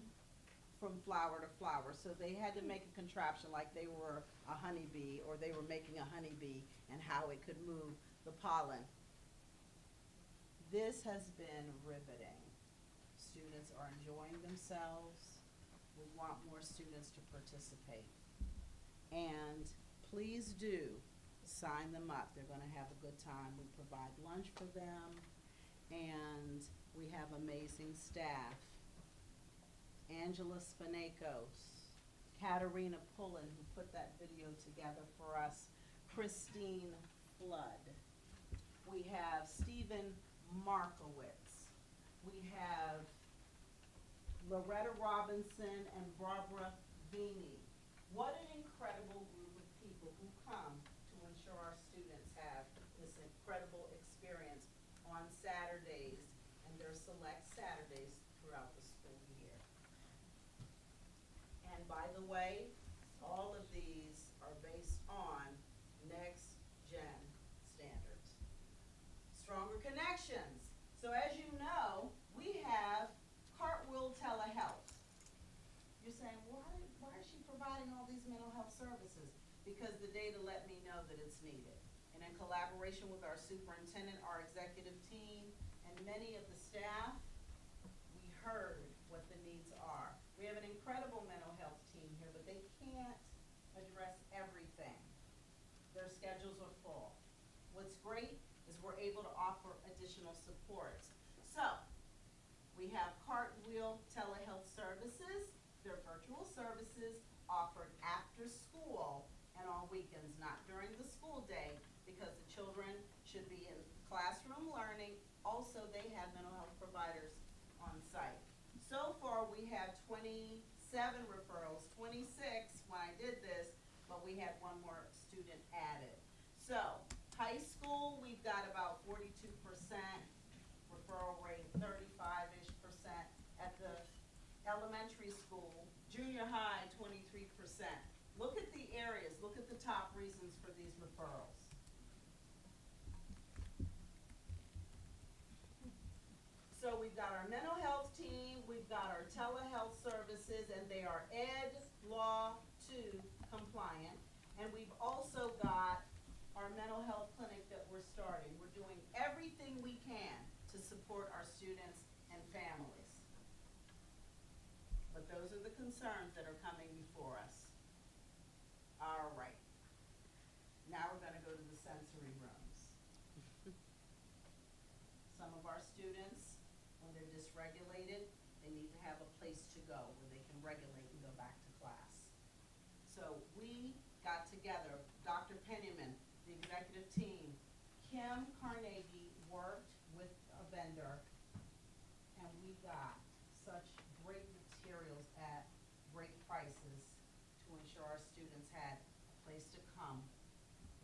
from flower to flower. So they had to make a contraption like they were a honeybee, or they were making a honeybee, and how it could move the pollen. This has been riveting. Students are enjoying themselves. We want more students to participate. And please do sign them up. They're gonna have a good time. We provide lunch for them, and we have amazing staff. Angela Spanakos, Katerina Pullen, who put that video together for us, Christine Flood. We have Stephen Markowitz. We have Loretta Robinson and Barbara Vini. What an incredible group of people who come to ensure our students have this incredible experience on Saturdays, and their select Saturdays throughout the school year. And by the way, all of these are based on next gen standards. Stronger connections. So as you know, we have Cartwheel Telehealth. You're saying, why is she providing all these mental health services? Because the data let me know that it's needed. And in collaboration with our superintendent, our executive team, and many of the staff, we heard what the needs are. We have an incredible mental health team here, but they can't address everything. Their schedules are full. What's great is we're able to offer additional supports. So, we have Cartwheel Telehealth Services. They're virtual services offered after school and on weekends, not during the school day, because the children should be in classroom learning. Also, they have mental health providers on site. So far, we have 27 referrals, 26 when I did this, but we had one more student added. So, high school, we've got about 42%, referral rate 35-ish%. At the elementary school, junior high, 23%. Look at the areas, look at the top reasons for these referrals. So we've got our mental health team, we've got our telehealth services, and they are Ed Law 2 compliant. And we've also got our mental health clinic that we're starting. We're doing everything we can to support our students and families. But those are the concerns that are coming before us. All right. Now we're gonna go to the sensory rooms. Some of our students, when they're dysregulated, they need to have a place to go where they can regulate and go back to class. So we got together, Dr. Penniman, the executive team, Kim Carnegie worked with a vendor, and we got such great materials at great prices to ensure our students had a place to come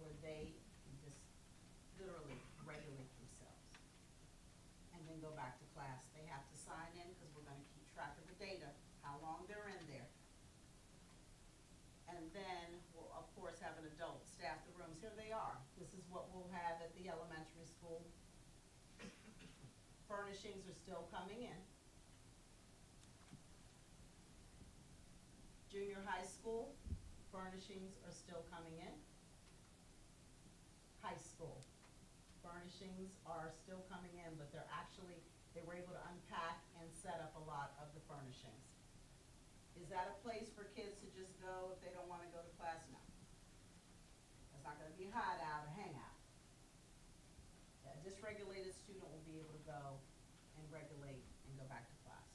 where they can just literally regulate themselves and then go back to class. They have to sign in because we're gonna keep track of the data, how long they're in there. And then we'll, of course, have an adult staff the rooms. Here they are. This is what we'll have at the elementary school. Furnishings are still coming in. Junior high school, furnishings are still coming in. High school, furnishings are still coming in, but they're actually, they were able to unpack and set up a lot of the furnishings. Is that a place for kids to just go if they don't wanna go to class? No. It's not gonna be a hideout, a hangout. A dysregulated student will be able to go and regulate and go back to class.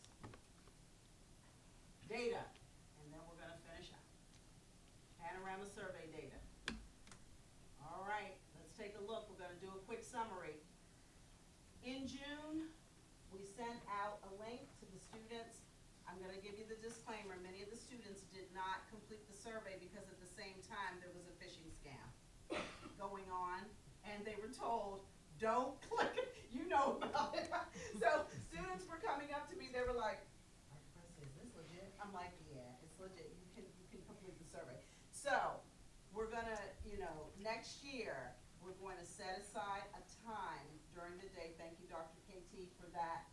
Data, and then we're gonna finish up. Panorama survey data. All right, let's take a look. We're gonna do a quick summary. In June, we sent out a link to the students. I'm gonna give you the disclaimer, many of the students did not complete the survey because at the same time, there was a phishing scam going on, and they were told, don't click it, you know about it. So students were coming up to me, they were like, Dr. Presley, is this legit? I'm like, yeah, it's legit, you can complete the survey. So, we're gonna, next year, we're going to set aside a time during the day, thank you, Dr. KT, for that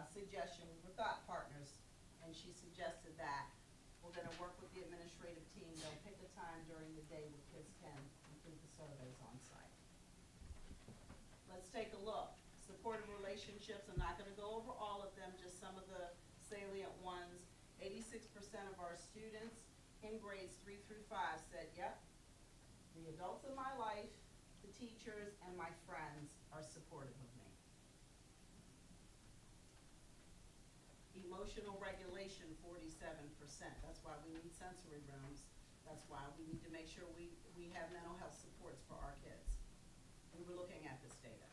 suggestion. We were thought partners, and she suggested that. We're gonna work with the administrative team, they'll pick a time during the day where kids can complete the surveys on site. Let's take a look. Supportive relationships, I'm not gonna go over all of them, just some of the salient ones. 86% of our students in grades 3 through 5 said, yep, the adults in my life, the teachers, and my friends are supportive of me. Emotional regulation, 47%. That's why we need sensory rooms. That's why we need to make sure we have mental health supports for our kids. We were looking at this data.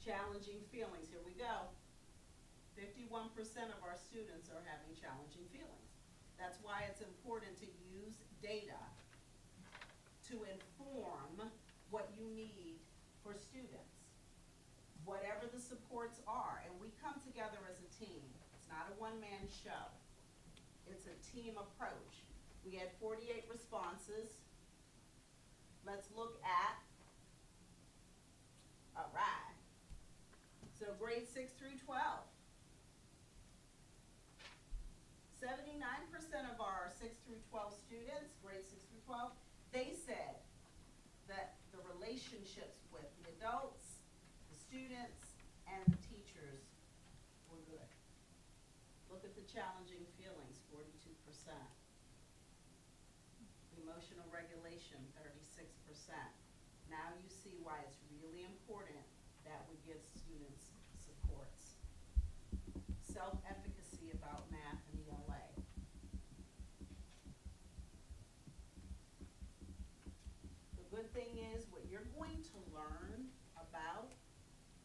Challenging feelings, here we go. 51% of our students are having challenging feelings. That's why it's important to use data to inform what you need for students. Whatever the supports are, and we come together as a team. It's not a one-man show. It's a team approach. We had 48 responses. Let's look at, all right. So grade 6 through 12. 79% of our 6 through 12 students, grade 6 through 12, they said that the relationships with the adults, the students, and the teachers were good. Look at the challenging feelings, 42%. Emotional regulation, 36%. Now you see why it's really important that we give students supports. Self-efficacy about math and ELA. The good thing is what you're going to learn about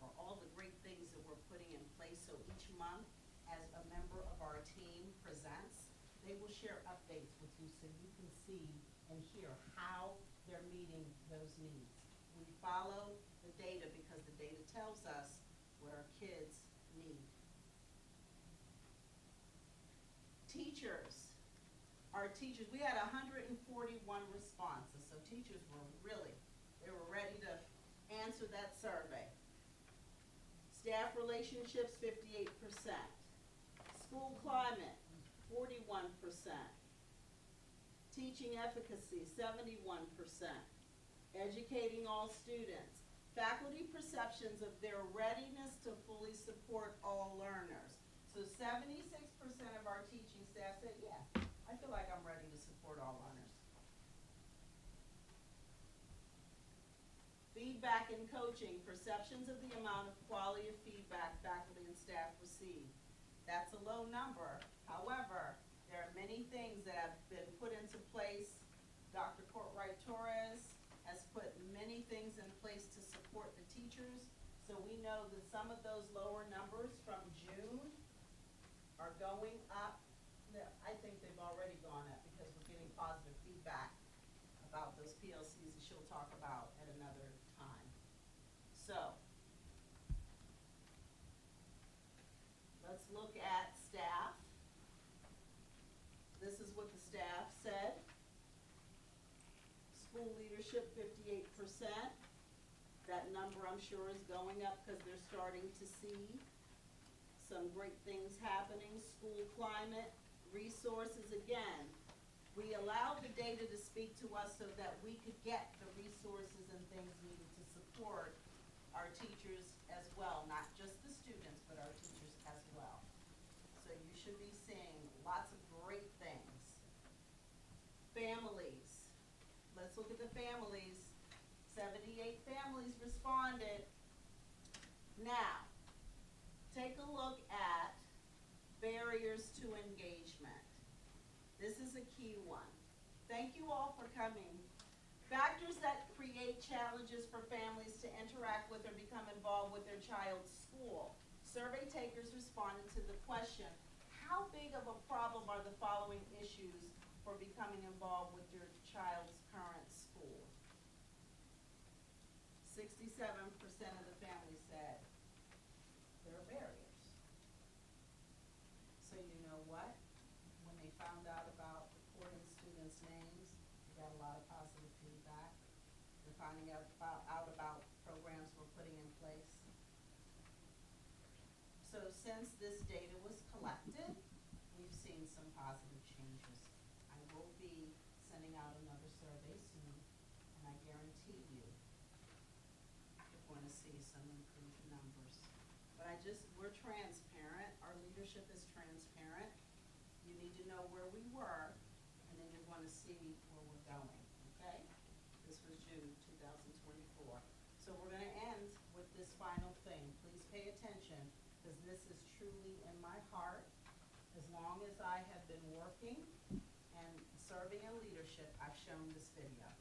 are all the great things that we're putting in place. So each month, as a member of our team presents, they will share updates with you so you can see and hear how they're meeting those needs. We follow the data because the data tells us what our kids need. Teachers. Our teachers, we had 141 responses, so teachers were they were ready to answer that survey. Staff relationships, 58%. School climate, 41%. Teaching efficacy, 71%. Educating all students. Faculty perceptions of their readiness to fully support all learners. So 76% of our teaching staff said, yeah, I feel like I'm ready to support all learners. Feedback and coaching, perceptions of the amount of quality of feedback faculty and staff receive. That's a low number. However, there are many things that have been put into place. Dr. Courtwright Torres has put many things in place to support the teachers So we know that some of those lower numbers from June are going up. I think they've already gone up because we're getting positive feedback about those PLCs that she'll talk about at another time. So, let's look at staff. This is what the staff said. School leadership, 58%. That number, I'm sure, is going up because they're starting to see some great things happening. School climate, resources, again, we allowed the data to speak to us so that we could get the resources and things needed to support our teachers as well, not just the students, but our teachers as well. So you should be seeing lots of great things. Families, let's look at the families. 78 families responded. Now, take a look at barriers to engagement. This is a key one. Thank you all for coming. Factors that create challenges for families to interact with or become involved with their child's school. Survey takers responded to the question, how big of a problem are the following issues for becoming involved with your child's current school? 67% of the families said there are barriers. So you know what? When they found out about recording students' names, they got a lot of positive feedback. They're finding out about programs we're putting in place. So since this data was collected, we've seen some positive changes. I will be sending out another survey soon, and I guarantee you you're going to see some improved numbers. But we're transparent. Our leadership is transparent. You need to know where we were, and then you're going to see where we're going, okay? This was June 2024. So we're going to end with this final thing. Please pay attention, because this is truly in my heart. As long as I have been working and serving in leadership, I've shown this video.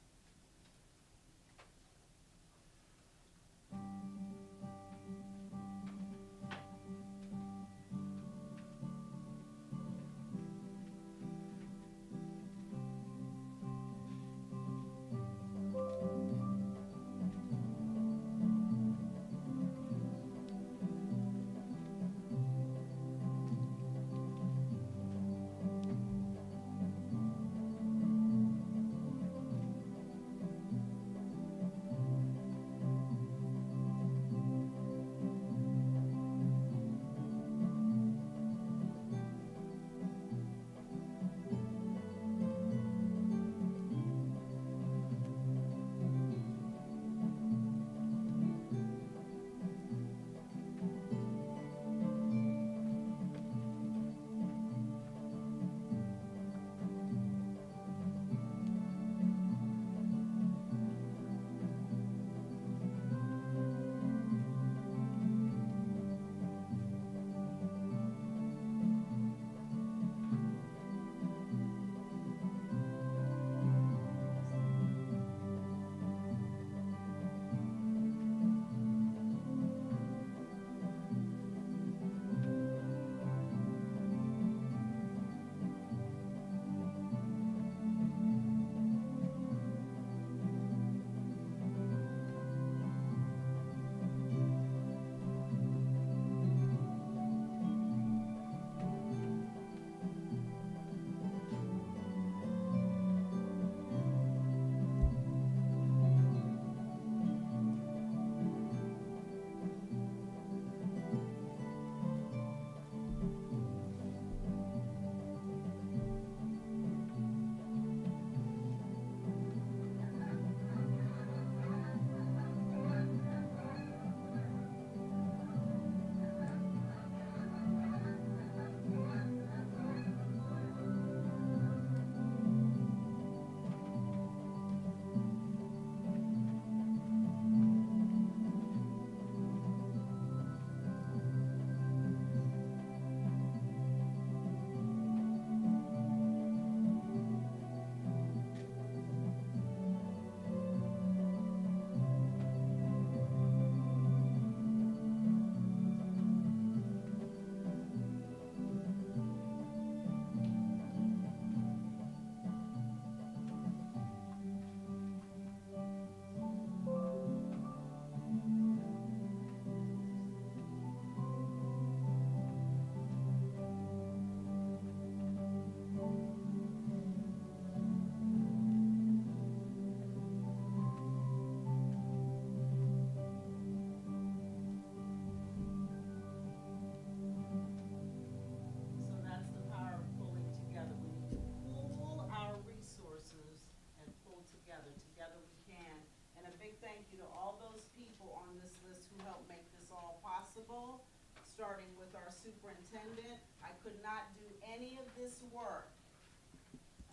accountable, starting with our superintendent. I could not do any of this work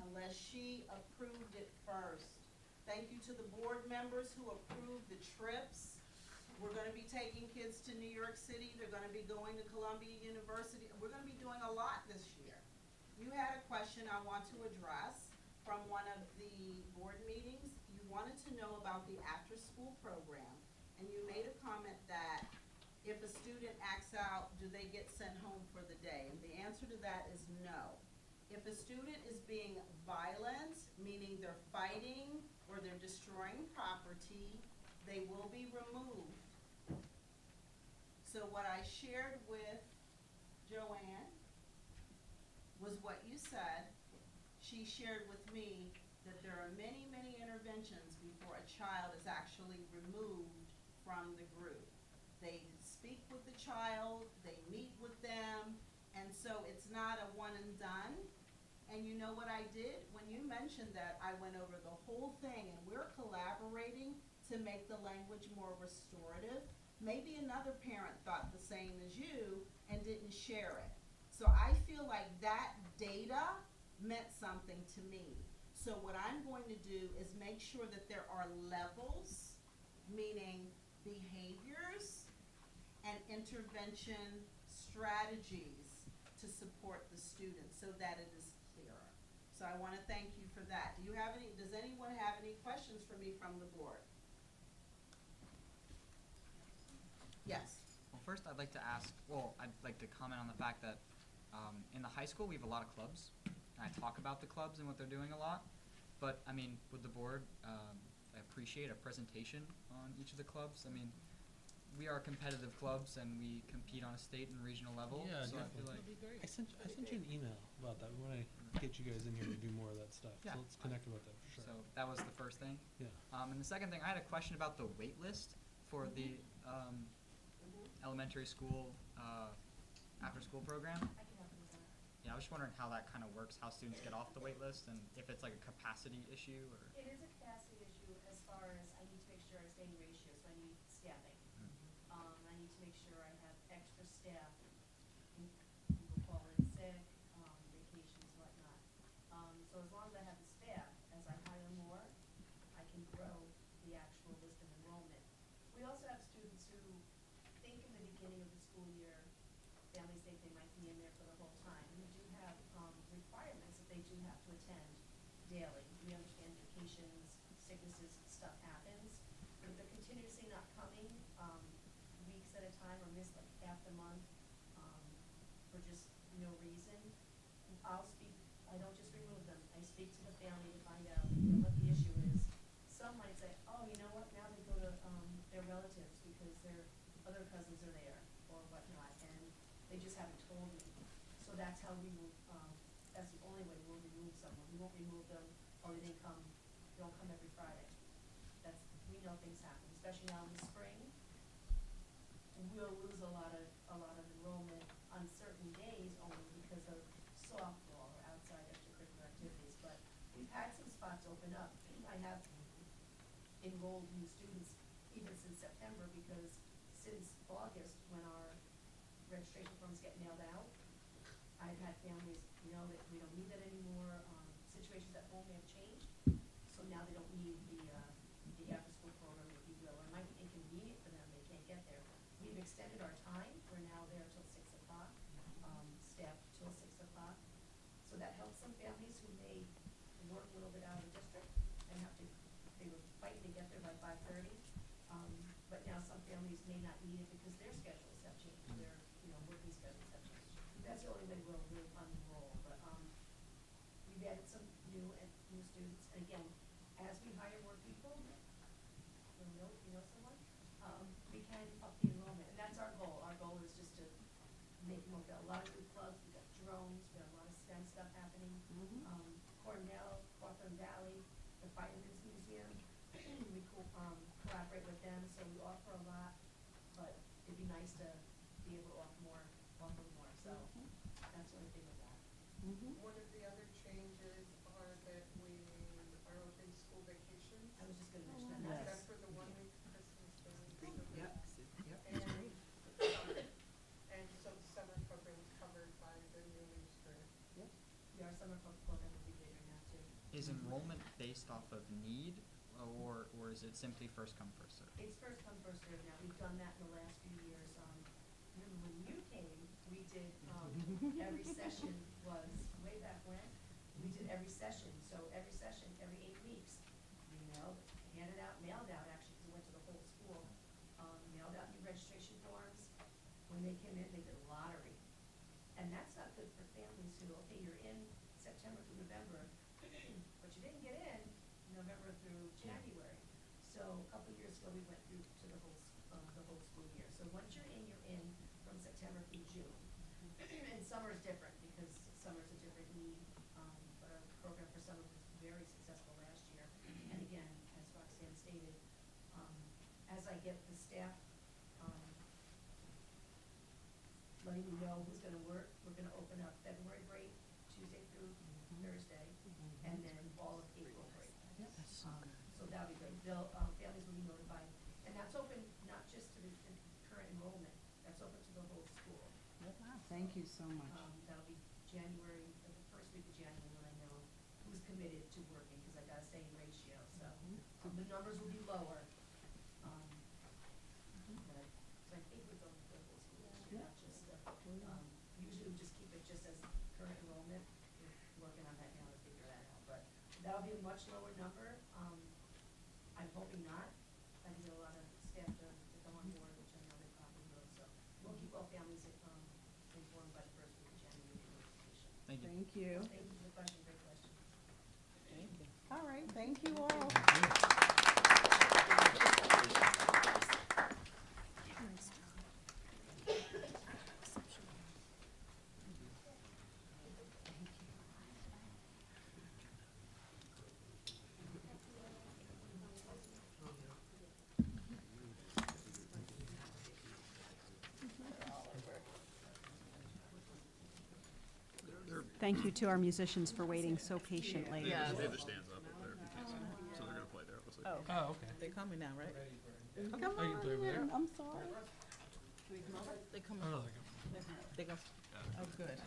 unless she approved it first. Thank you to the board members who approved the trips. We're gonna be taking kids to New York City, they're gonna be going to Columbia University, we're gonna be doing a lot this year. You had a question I want to address from one of the board meetings. You wanted to know about the after-school program, and you made a comment that if a student acts out, do they get sent home for the day? And the answer to that is no. If a student is being violent, meaning they're fighting or they're destroying property, they will be removed. So what I shared with Joanne was what you said. She shared with me that there are many, many interventions before a child is actually removed from the group. They speak with the child, they meet with them, and so it's not a one and done. And you know what I did? When you mentioned that, I went over the whole thing, and we're collaborating to make the language more restorative. Maybe another parent thought the same as you and didn't share it. So I feel like that data meant something to me. So what I'm going to do is make sure that there are levels, meaning behaviors and intervention strategies to support the students so that it is clearer. So I want to thank you for that. Does anyone have any questions for me from the board? Yes. Well, first I'd like to I'd like to comment on the fact that in the high school we have a lot of clubs, and I talk about the clubs and what they're doing a lot. But I mean, with the board, I appreciate a presentation on each of the clubs. I mean, we are competitive clubs and we compete on a state and regional level. Yeah, so I definitely. feel like That'd be great. I sent you an email about that. We want to get you guys in here to do more of that stuff. Yeah. So let's connect about that for sure. so that was the first thing. Yeah. And the second thing, I had a question about the wait list for the elementary school after-school program. I can help you with that. Yeah, I was just wondering how that kind of works, how students get off the wait list, and if it's like a capacity issue or. It is a capacity issue as far as I need to make sure I stay in ratio, so I need staffing. I need to make sure I have extra staff. People call in sick, vacations, whatnot. So as long as I have the staff, as I hire more, I can grow the actual list of enrollment. We also have students who think in the beginning of the school year, families think they might be in there for the whole time. We do have requirements that they do have to attend daily. We understand vacations, sicknesses, stuff happens. But if they're continuously not coming, weeks at a time or miss like half the month, for just no reason, I don't just remove them. I speak to the family to find out, what the issue is. Some might say, oh, you know what, now they go to, their relatives because their other cousins are there or whatnot, and they just haven't told me. So that's how we will, that's the only way we'll remove someone. We won't remove them, oh, they didn't come, they don't come every Friday. We know things happen, especially now in the spring. We'll lose a lot of enrollment on certain days only because of softball or outside extracurricular activities, but we've had some spots open up. I have enrolled new students even since September because since August, when our registration forms get mailed out, I've had families know that we don't need that anymore, situations at home may have changed, so now they don't need the after-school program, if you will, or it might be inconvenient for them, they can't get there. We've extended our time, we're now there till 6 o'clock, staff till 6 o'clock, so that helps some families who may work a little bit out of the district and they were fighting to get there by 5:30, but now some families may not need it because their schedules have changed, their, working schedules have changed. That's the only way we'll really unroll, but, we've added some new students, and again, as we hire more people, you know someone, we can up the enrollment, and that's our goal. Our goal is just to make more, we've got a lot of new clubs, we've got drones, we've got a lot of STEM stuff happening. Cornell, Cawthorn Valley, the Fireman's Museum, we collaborate with them, so we offer a lot, but it'd be nice to be able to offer more, so that's the only thing with that. One of the other changes are that we are open school vacations. I was just gonna mention that. Yes. Except for the 1 week Christmas, the week. Yep. And our summer program will be bigger now too. Is enrollment based off of need, or is it simply first come, first served? It's first come, first served now. We've done that in the last few years. Remember when you came, we did, every session was, way back when, we did every session. So every session, every 8 weeks, we mailed out actually, because we went to the whole school, mailed out new registration forms. When they came in, they did a lottery. And that's not good for families who, okay, you're in September through November, but you didn't get in November through January. So a couple of years ago, we went through to the whole school year. So once you're in from September through June. And summer is different because summer is a different need. But our program for summer was very successful last year. And again, as Roxanne stated, as I get the staff letting me know who's gonna work, we're gonna open up February break, Tuesday through Thursday, and then all of April break. So that'll be good. Families will be notified, and that's open not just to the current enrollment, that's open to the whole school. Thank you so much. That'll be January, the first week of January when I know who's committed to working, because I gotta stay in ratio, so, the numbers will be lower. So I think we're going for the whole school, not just, usually we just keep it just as current enrollment. We're working on that now to figure that out, but that'll be a much lower number. I'm hoping not. I can get a lot of staff to come on board, which I know they probably will, so we'll keep all families informed by the first week of January notification. Thank you. Thank you. Thank you for the question, great question. All right, thank you all. Thank you to our musicians for waiting so patiently. Yeah. They have their stands up there if you can't see them. So they're gonna play there, it looks like. Oh, Oh, okay. They're coming now, right? come Oh, you can play over there? on, I'm sorry. They come. Oh, They go. Oh, good.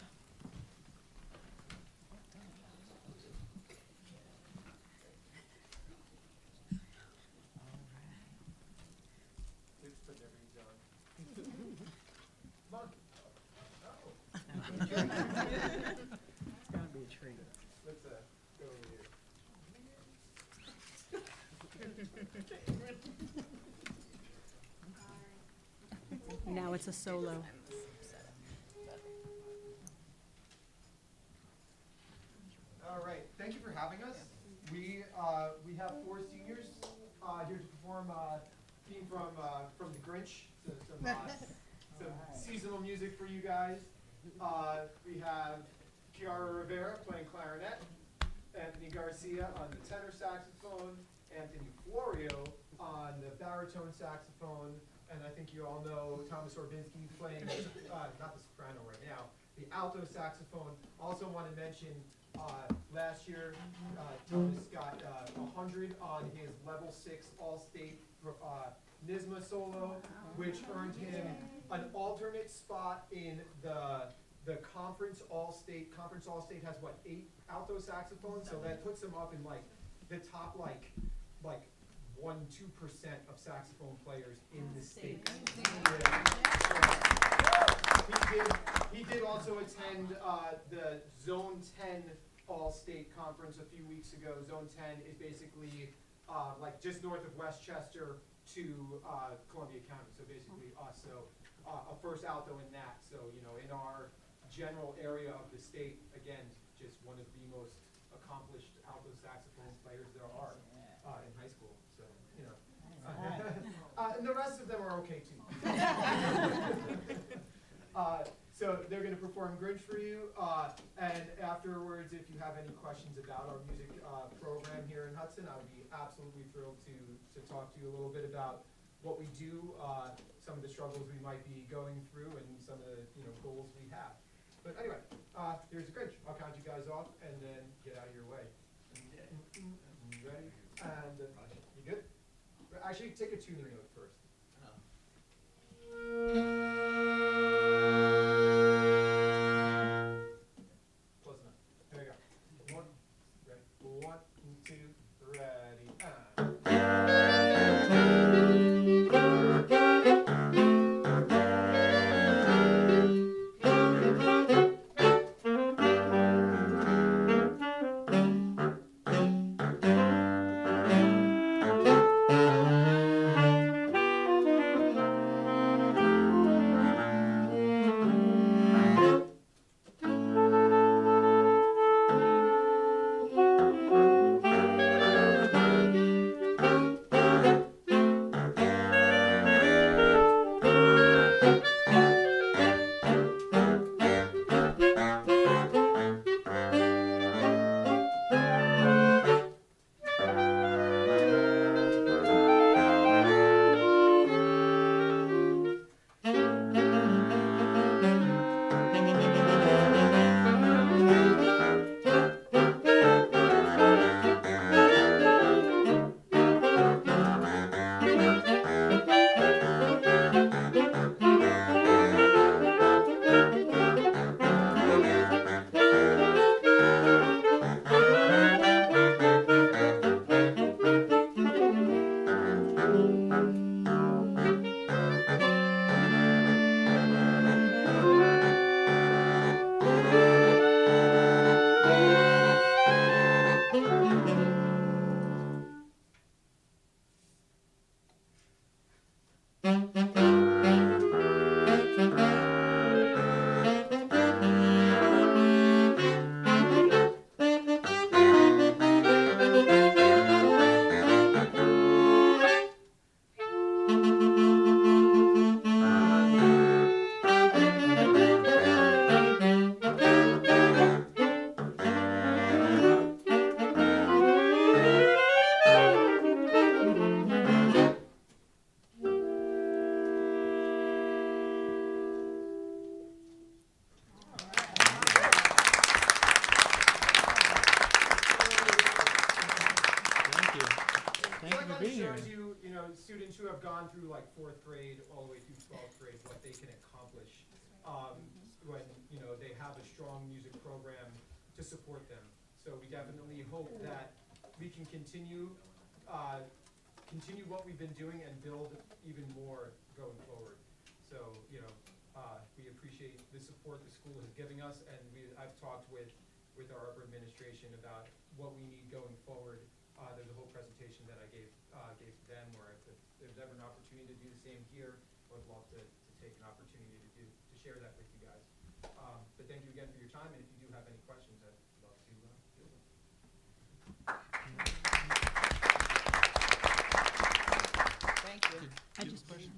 It's gonna be a treat. Let's, go over here. Now it's a solo. All right, thank you for having us. We have 4 seniors here to perform theme from the Grinch. So some seasonal music for you guys. We have Kiara Rivera playing clarinet, Anthony Garcia on the tenor saxophone, Anthony Florio on the baritone saxophone, and I think you all know Thomas Orbinsky playing, not the soprano right now, the alto saxophone. Also want to mention, last year, Thomas got 100 on his level 6 all-state NISMA solo, which earned him an alternate spot in the conference all-state. Conference all-state has what, 8 alto saxophones? So that puts him up in like the top like 1-2% of saxophone players in the state. He did also attend the Zone 10 All-State Conference a few weeks ago. Zone 10 is basically like just north of Westchester to Columbia County, so basically us. So a first alto in that. So, you know, in our general area of the state, again, just one of the most accomplished alto saxophone players there are in high school. So, you know. And the rest of them are okay too. So they're going to perform Grinch for you, and afterwards, if you have any questions about our music program here in Hudson, I would be absolutely thrilled to talk to you a little bit about what we do, some of the struggles we might be going through, and some of the goals we have. But anyway, here's the Grinch. I'll count you guys off, and then get out of your way. You ready? And you good? Actually, take a tuning note first. Close enough. There you go. clear. shows you, you know, students who have gone through like 4th grade all the way through 12th grade, what they can accomplish when, you know, they have a strong music program to support them. So we definitely hope that we can continue what we've been doing and build even more going forward. So, you know, we appreciate the support the school is giving us, and I've talked with our upper administration about what we need going forward. There's a whole presentation that I gave to them, where if there's ever an opportunity to do the same here, I would love to take an opportunity to share that with you guys. But thank you again for your time, and if you do have any questions, I'd love to deal with them. Thank you.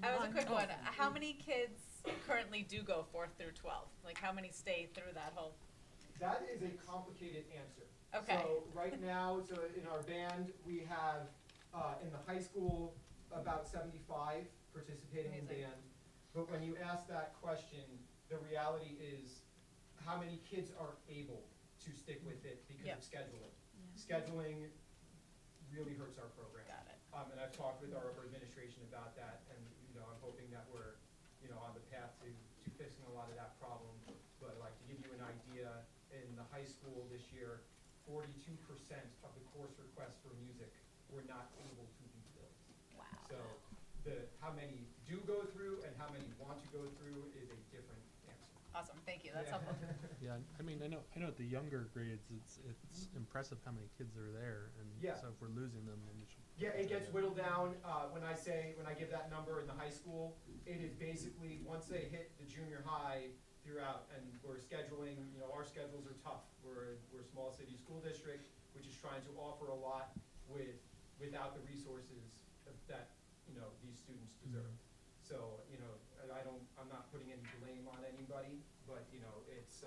That was a quick one. How many kids currently do go 4th through 12th? Like, how many stay through that whole? That is a complicated answer. Okay. So right now, in our band, we have, in the high school, about 75 participating in Amazing. band. But when you ask that question, the reality is how many kids are able to stick with it because Yep. of scheduling. Scheduling really hurts our program. Got it. And I've talked with our upper administration about that, and, you know, I'm hoping that we're, you know, on the path to fixing a lot of that problem. But like, to give you an idea, in the high school this year, 42% of the course requests for music were not able to be filled. Wow. So how many do go through and how many want to go through is a different answer. Awesome. Thank you. That's Yeah. helpful. Yeah, I mean, I know at the younger grades, it's impressive how many kids are there, and Yeah. so if we're losing them, then we should. Yeah, it gets whittled down. When I give that number in the high school, it is basically once they hit the junior high throughout, and we're scheduling, you know, our schedules are tough. We're a small city school district, which is trying to offer a lot without the resources that, you know, these students deserve. So, you know, I'm not putting any blame on anybody, but, you know, it's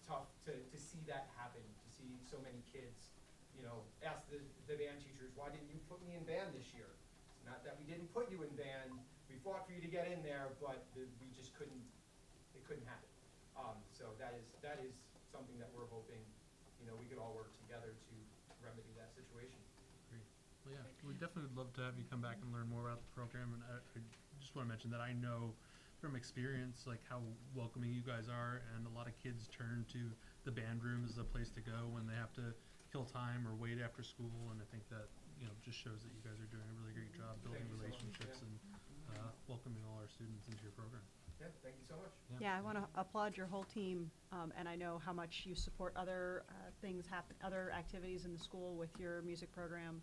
tough to see that happen, to see so many kids, you know, ask the band teachers, why didn't you put me in band this year? It's not that we didn't put you in band, we fought for you to get in there, but we just couldn't, it couldn't happen. So that is something that we're hoping, you know, we could all work together to remedy that situation. Great. Well, yeah, we definitely would love to have you come back and learn more about the program, and I just want to mention that I know from experience like how welcoming you guys are, and a lot of kids turn to the band room as a place to go when they have to kill time or wait after school, and I think that, you know, just shows that you guys are doing a really great job building Thank you so much. relationships and welcoming all our students into your program. Yeah, thank you so much. Yeah, I want to applaud your whole team, and I know how much you support other other activities in the school with your music program,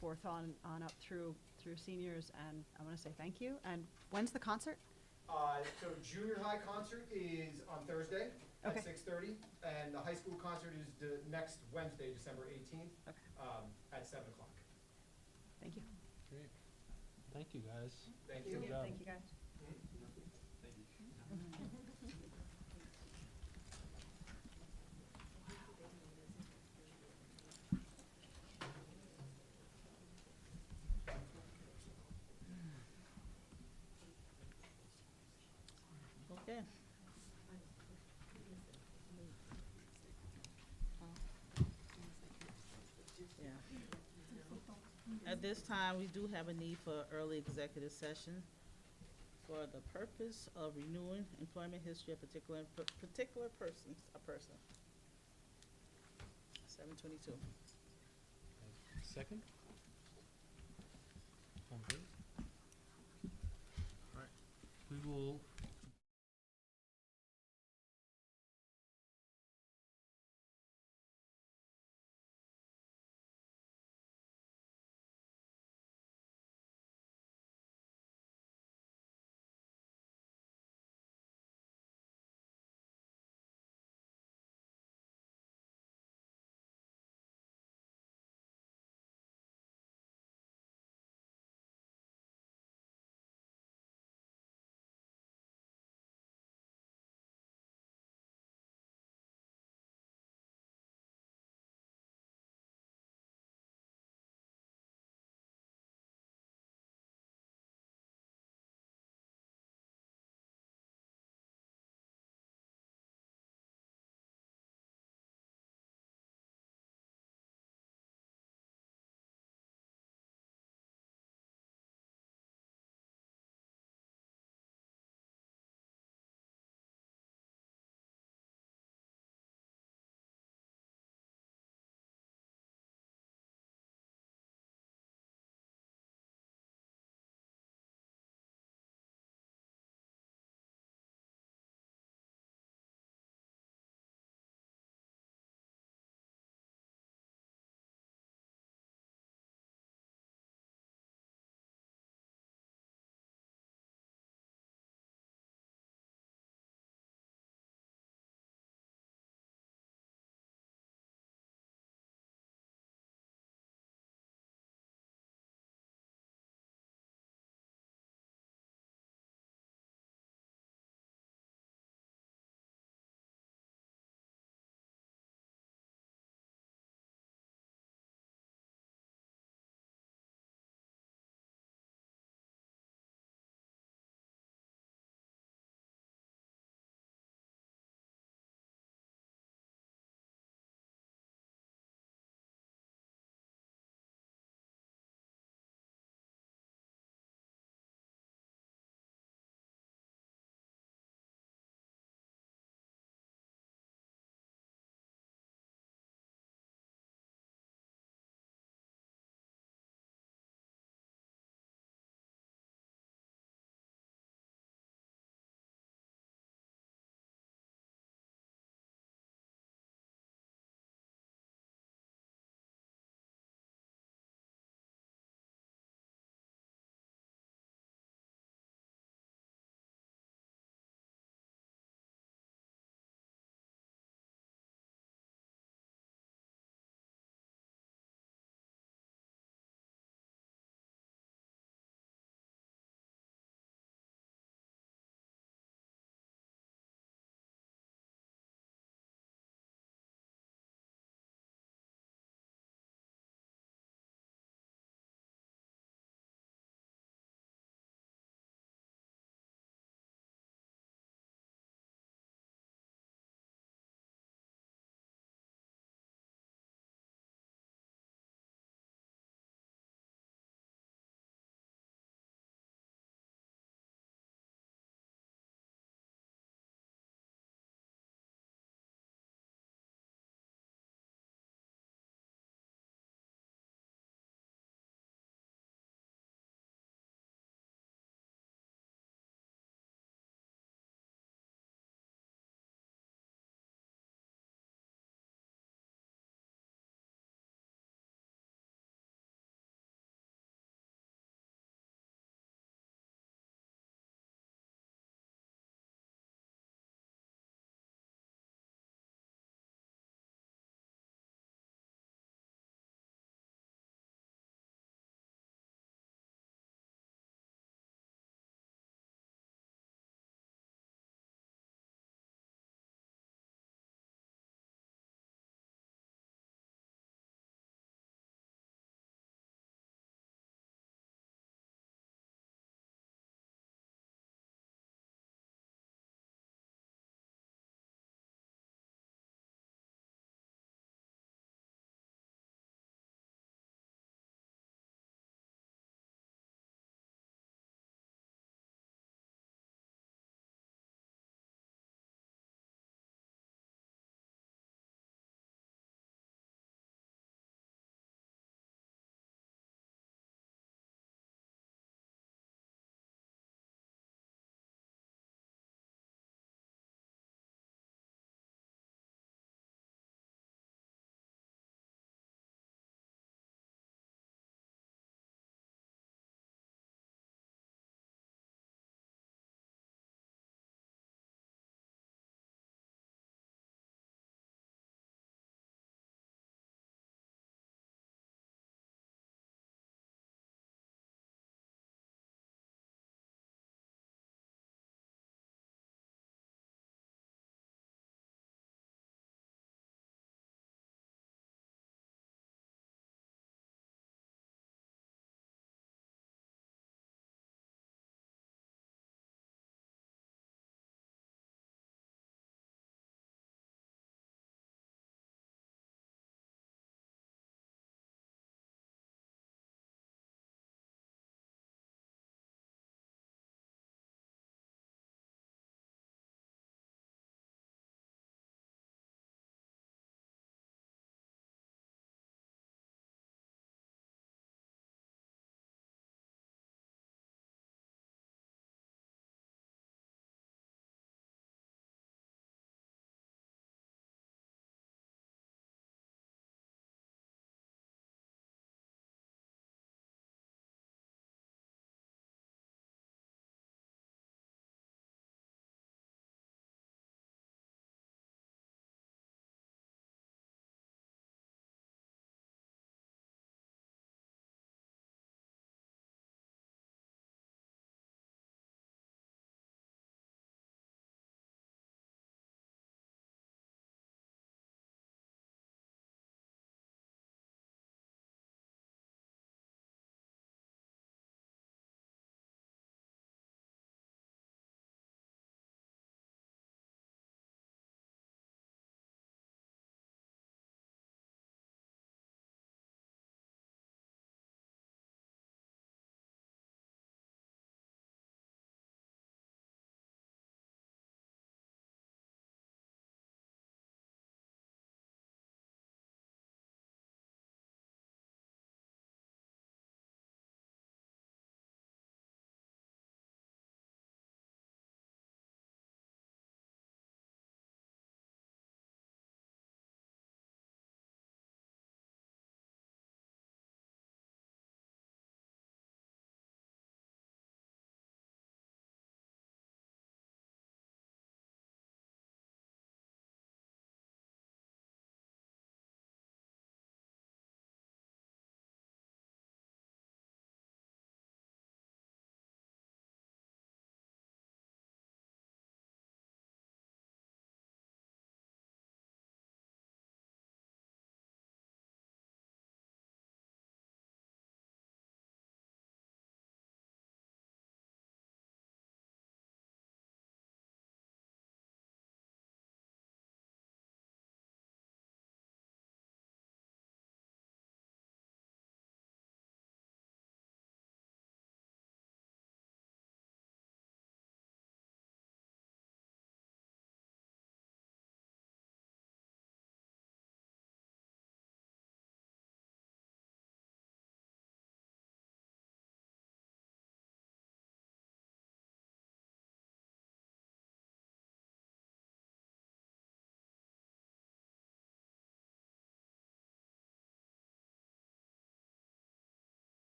4th on up through seniors, and I want to say thank you. And when's the concert? So junior high concert is on Thursday at Okay. 6:30, and the high school concert is the next Wednesday, December 18th, Okay. at 7 o'clock. Thank you. Great. Thank you, guys. Thank Good you. job. Thank you, guys. Okay. Yeah. At this time, we do have a need for early executive session for the purpose of renewing employment history of particular person. 7:22. Second? All in favor? All right, we will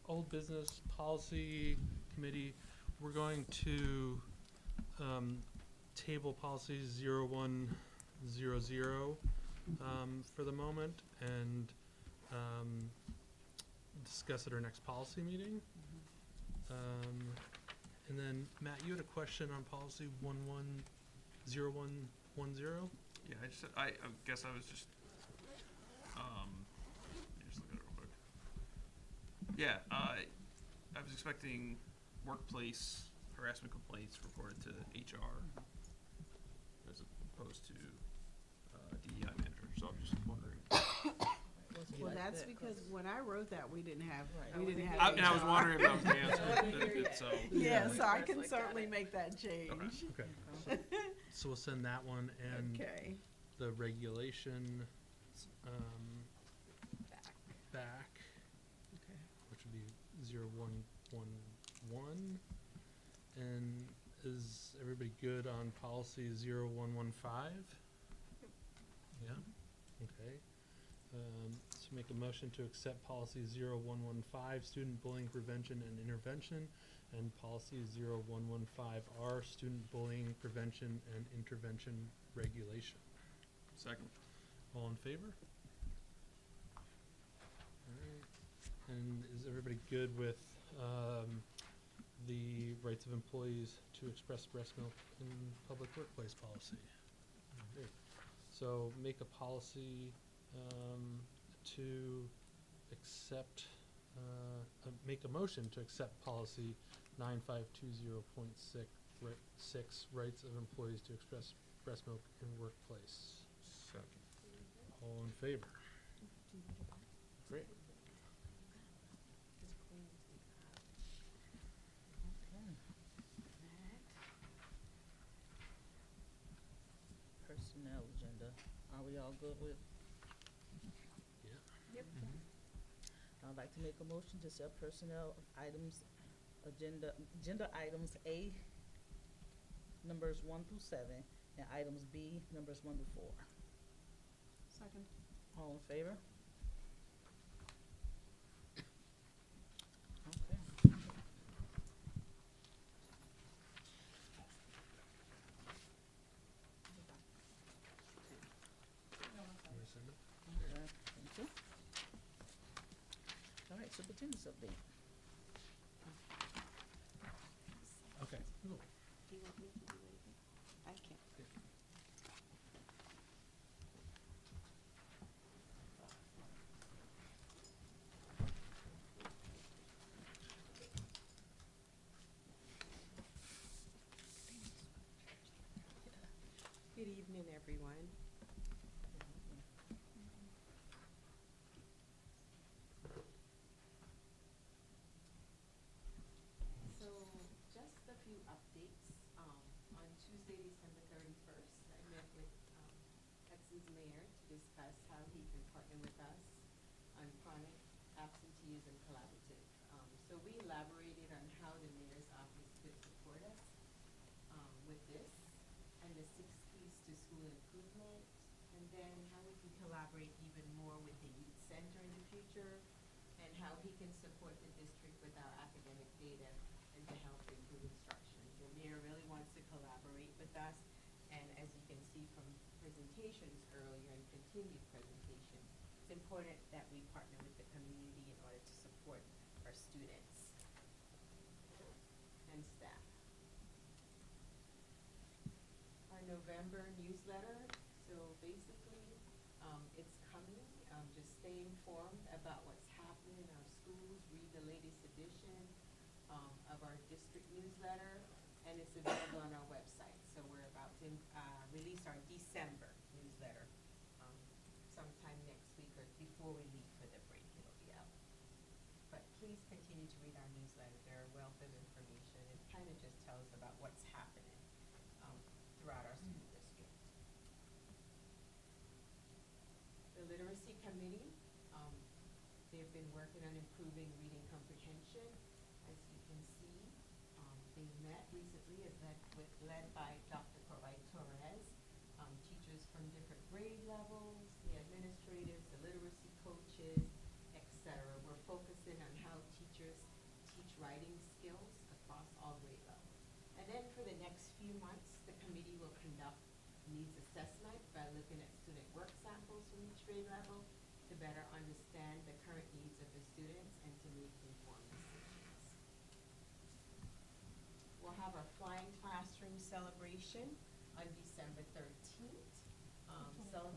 old business policy committee, we're going to table policy 0100 for the moment and discuss at our next policy meeting. And then Matt, you had a question on policy 110110. Yeah, I guess I was just, let me just look at it real quick. Yeah, I was expecting workplace harassment complaints reported to HR as opposed to DEI manager. So I'm just wondering. Well, that's because when I wrote that, we didn't have, Right. we didn't have. And I was HR. wondering if that was the answer. So Yeah, so I can Like, got certainly it. make that change. Okay. So we'll send that one and Okay. the regulation back, Okay. which would be 0111. And is everybody good on policy 0115? Yeah, okay. So make a motion to accept policy 0115, student bullying prevention and intervention, and policy 0115R, student bullying prevention and intervention regulation. second. All in favor? Alright, and is everybody good with, the rights of employees to express breast milk in public workplace policy? Great. So make a policy, to accept, make a motion to accept policy 9520.6, rights of employees to express breast milk in workplace. Second. All in favor? Great. Personnel agenda. Are we all good with? Yeah. Yep. I'd like to make a motion to set personnel items, agenda items A, numbers 1 through 7, and items B, numbers 1 to 4. Second. All in favor? Okay. Wanna send it? Okay, thank you. All right, superintendent's update. Okay, cool. Do you want me to do anything? I can't. Good evening, everyone. So, just a few updates. On Tuesday, December 31st, I met with Hudson's mayor to discuss how he can partner with us on chronic absenteeism collaborative. So we elaborated on how the mayor's office could support us with this, and the 6 keys to school improvement, and then how we can collaborate even more with the youth center in the future, and how he can support the district with our academic data and to help improve instruction. The mayor really wants to collaborate with us, and as you can see from presentations earlier and continued presentations, it's important that we partner with the community in order to support our students and staff. Our November newsletter, so basically, it's coming, just stay informed about what's happening in our schools, read the latest edition, of our district newsletter, and it's available on our website. So we're about to, release our December newsletter, sometime next week or before we leave for the break, it'll be out. But please continue to read our newsletter, they're a wealth of information, it kind of just tells about what's happening, throughout our school district. The Literacy Committee, they've been working on improving reading comprehension. As you can see, they met recently, led by Dr. Coray Torres, teachers from different grade levels, the administrators, the literacy coaches, etc. We're focusing on how teachers writing skills across all grade levels. And then for the next few months, the committee will conduct needs assessment by looking at student work samples from each grade level to better understand the current needs of the students and to make informed decisions. We'll have our Flying Classroom celebration on December 13th. On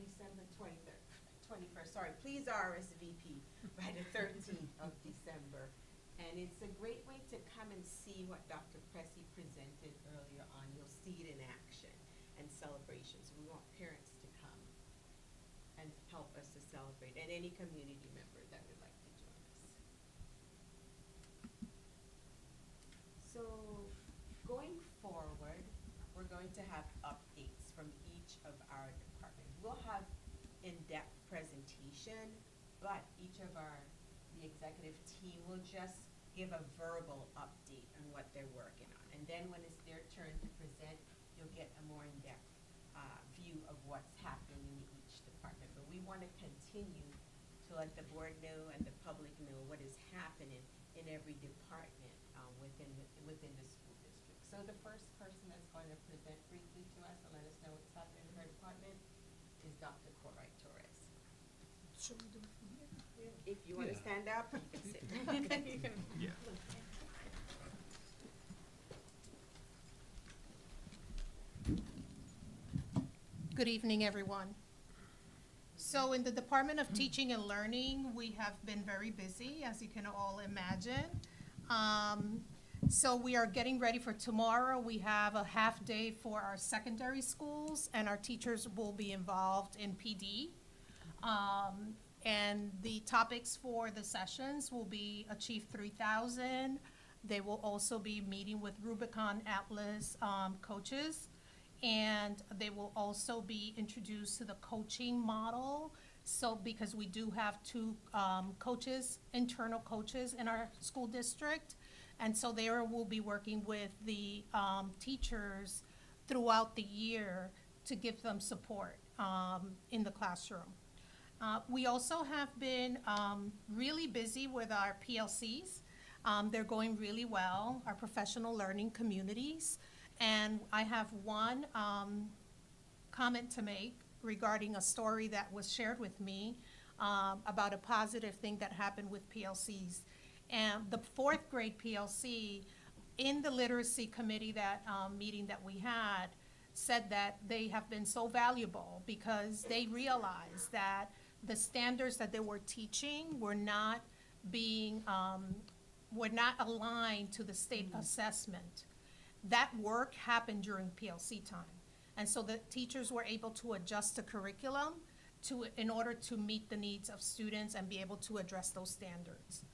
December 23rd, 21st, sorry, please RSVP by the 13th of December. And it's a great way to come and see what Dr. Cressy presented earlier on. You'll see it in action and celebrations. We want parents to come and help us to celebrate, and any community member that would like to join us. So going forward, we're going to have updates from each of our departments. We'll have in-depth presentation, but each of the executive team will just give a verbal update on what they're working on. And then when it's their turn to present, you'll get a more in-depth view of what's happening in each department. But we want to continue to let the board know and the public know what is happening in every department within the school district. So the first person that's going to present briefly to us and let us know what's happening in her department is Dr. Coray Torres. Should we do it from here? If you want to stand up, you can sit. You can- Yeah. Good evening, everyone. So in the Department of Teaching and Learning, we have been very busy, as you can all imagine. So we are getting ready for tomorrow. We have a half day for our secondary schools, and our teachers will be involved in PD. And the topics for the sessions will be Achieve 3000. They will also be meeting with Rubicon Atlas coaches. And they will also be introduced to the coaching model. So because we do have two coaches, internal coaches in our school district. And so they will be working with the teachers throughout the year to give them support in the classroom. We also have been really busy with our PLCs. They're going really well, our professional learning communities. And I have one comment to make regarding a story that was shared with me about a positive thing that happened with PLCs. And the fourth grade PLC, in the literacy committee meeting that we had, said that they have been so valuable because they realized that the standards that they were teaching were not aligned to the state assessment. That work happened during PLC time. And so the teachers were able to adjust the curriculum in order to meet the needs of students and be able to address those standards.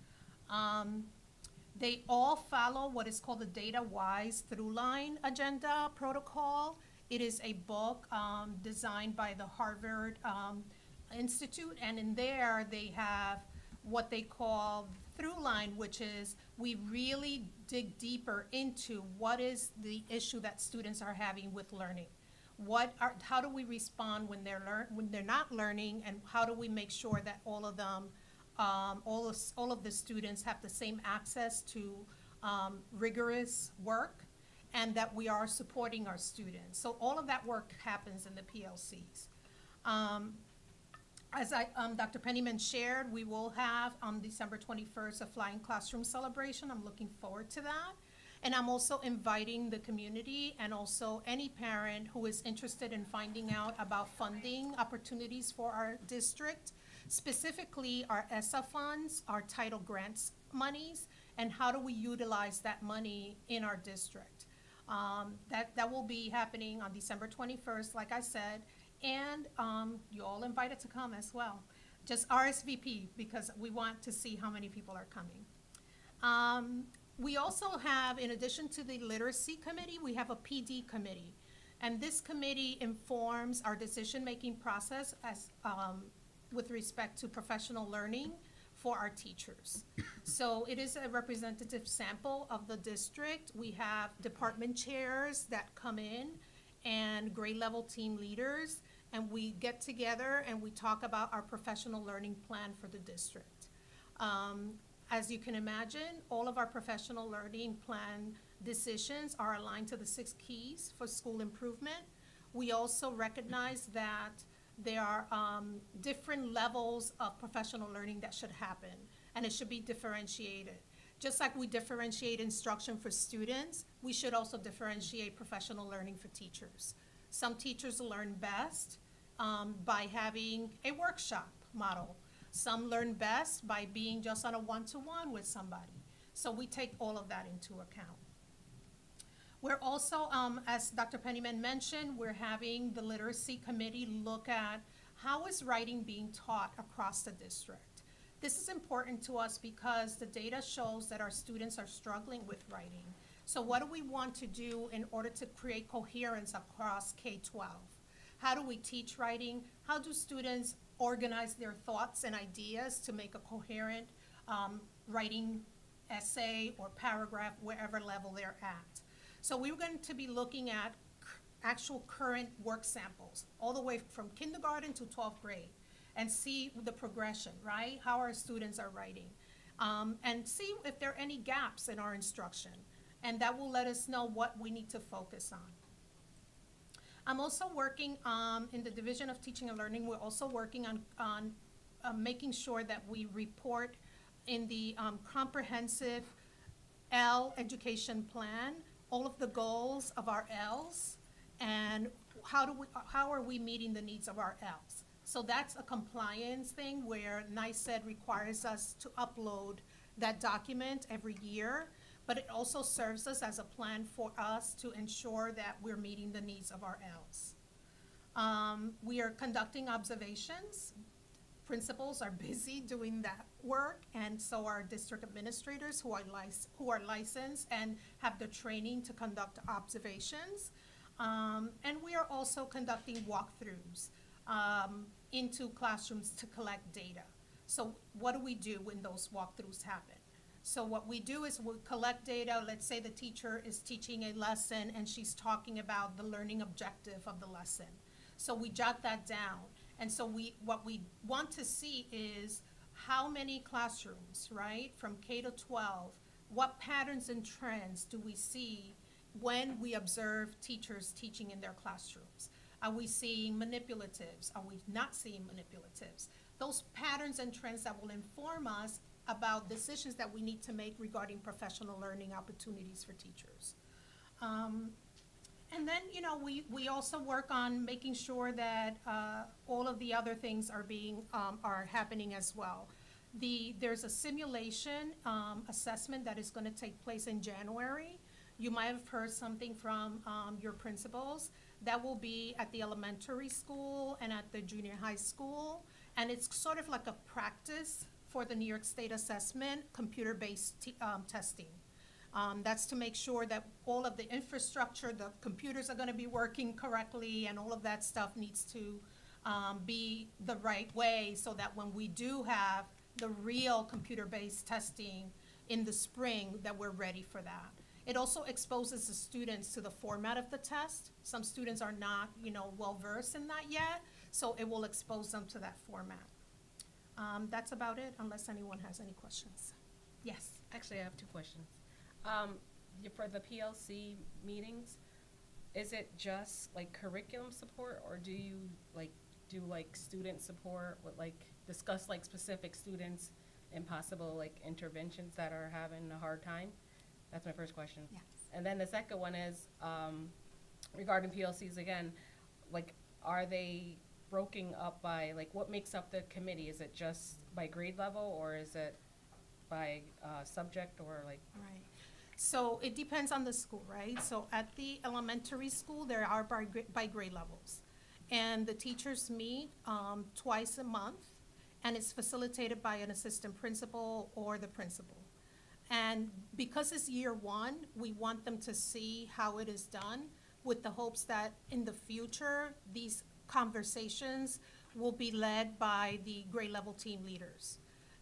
They all follow what is called the Data Wise Throughline Agenda Protocol. It is a book designed by the Harvard Institute, and in there they have what they call Throughline, which is we really dig deeper into what is the issue that students are having with learning. How do we respond when they're not learning, and how do we make sure that all of them, all of the students have the same access to rigorous work, and that we are supporting our students. So all of that work happens in the PLCs. As Dr. Pennyman shared, we will have on December 21st a Flying Classroom celebration. I'm looking forward to that. And I'm also inviting the community and also any parent who is interested in finding out about funding opportunities for our district, specifically our ESSA funds, our title grants monies, and how do we utilize that money in our district. That will be happening on December 21st, like I said, and you're all invited to come as well. Just RSVP because we want to see how many people are coming. We also have, in addition to the literacy committee, we have a PD committee. And this committee informs our decision-making process as, with respect to professional learning for our teachers. So it is a representative sample of the district. We have department chairs that come in and grade level team leaders, and we get together and we talk about our professional learning plan for the district. As you can imagine, all of our professional learning plan decisions are aligned to the 6 keys for school improvement. We also recognize that there are different levels of professional learning that should happen, and it should be differentiated. Just like we differentiate instruction for students, we should also differentiate professional learning for teachers. Some teachers learn best by having a workshop model. Some learn best by being just on a one-to-one with somebody. So we take all of that into account. We're also, as Dr. Pennyman mentioned, we're having the literacy committee look at how is writing being taught across the district. This is important to us because the data shows that our students are struggling with writing. So what do we want to do in order to create coherence across K-12? How do we teach writing? How do students organize their thoughts and ideas to make a coherent writing essay or paragraph wherever level they're at? So we're going to be looking at actual current work samples, all the way from kindergarten to 12th grade, and see the progression, right? How our students are writing, and see if there are any gaps in our instruction. And that will let us know what we need to focus on. I'm also working in the Division of Teaching and Learning. We're also working on making sure that we report in the comprehensive L education plan all of the goals of our Ls and how are we meeting the needs of our Ls. So that's a compliance thing where NYSED requires us to upload that document every year, but it also serves us as a plan for us to ensure that we're meeting the needs of our Ls. We are conducting observations. Principals are busy doing that work, and so are district administrators who are licensed and have the training to conduct observations. And we are also conducting walkthroughs into classrooms to collect data. So what do we do when those walkthroughs happen? So what we do is we'll collect data. Let's say the teacher is teaching a lesson and she's talking about the learning objective of the lesson. So we jot that down. And so what we want to see is how many classrooms, right, from K to 12, what patterns and trends do we see when we observe teachers teaching in their classrooms? Are we seeing manipulatives? Are we not seeing manipulatives? Those patterns and trends that will inform us about decisions that we need to make regarding professional learning opportunities for teachers. And then, you know, we also work on making sure that all of the other things are happening as well. There's a simulation assessment that is going to take place in January. You might have heard something from your principals. That will be at the elementary school and at the junior high school. And it's sort of like a practice for the New York State assessment, computer-based testing. That's to make sure that all of the infrastructure, the computers are going to be working correctly, and all of that stuff needs to be the right way so that when we do have the real computer-based testing in the spring, that we're ready for that. It also exposes the students to the format of the test. Some students are not, you know, well-versed in that yet, so it will expose them to that format. That's about it, unless anyone has any questions. Yes? Actually, I have 2 questions. For the PLC meetings, is it just like curriculum support, or do you do student support with discuss specific students and possible interventions that are having a hard time? That's my first question. Yes. And then the second one is regarding PLCs again, are they broken up by what makes up the committee? Is it just by grade level, or is it by subject, or Right. So it depends on the school, right? So at the elementary school, there are by grade levels. And the teachers meet twice a month, and it's facilitated by an assistant principal or the principal. And because it's year 1, we want them to see how it is done, with the hopes that in the future, these conversations will be led by the grade level team leaders.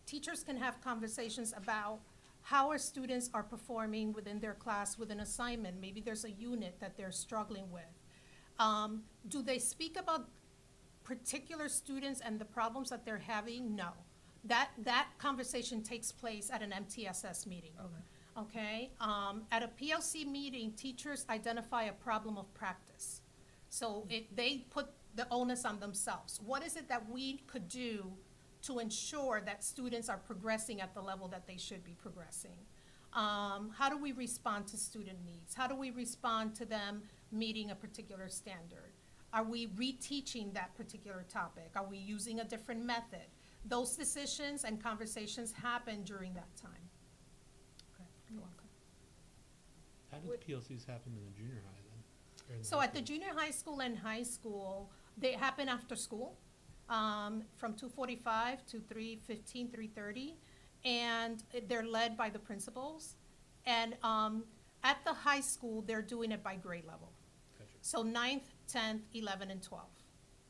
Teachers can have conversations about how our students are performing within their class with an assignment. Maybe there's a unit that they're struggling with. Do they speak about particular students and the problems that they're having, no. That conversation takes place at an MTSS meeting. Okay, at a PLC meeting, teachers identify a problem of practice. So they put the onus on themselves. What is it that we could do to ensure that students are progressing at the level that they should be progressing? How do we respond to student needs? How do we respond to them meeting a particular standard? Are we reteaching that particular topic? Are we using a different method? Those decisions and conversations happen during that time. Okay, you're welcome. How do the PLCs happen in the junior high then? Or in So high at the school? junior high school and high school, they happen after school, from 2:45 to 3:15, 3:30, and they're led by the principals. And at the high school, they're doing it by grade level. Gotcha. So 9th, 10th, 11, and 12.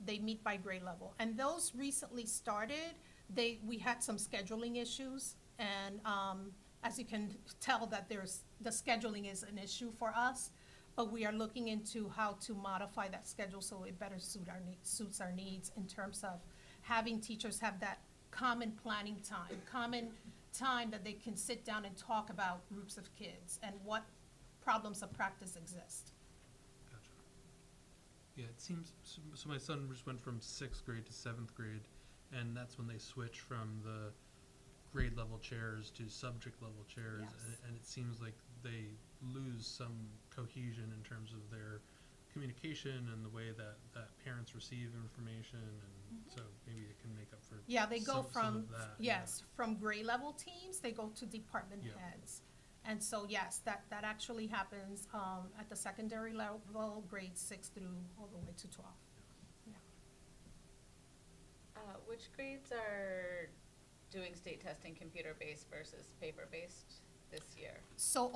They meet by grade level. And those recently started, we had some scheduling issues. And as you can tell that the scheduling is an issue for us, but we are looking into how to modify that schedule so it better suits our needs in terms of having teachers have that common planning time that they can sit down and talk about groups of kids and what problems of practice exist. Gotcha. Yeah, it seems, so my son just went from 6th grade to 7th grade, and that's when they switch from the grade level chairs to subject level chairs, Yes. and it seems like they lose some cohesion in terms of their communication and the way that parents receive information, and so maybe it can make up for Yeah, they go some from, of that. yes, from grade level teams, they go to department Yeah. heads. And so, yes, that actually happens at the secondary level, grades 6 through all the way to 12. Yeah. Which grades are doing state testing computer-based versus paper-based this year? So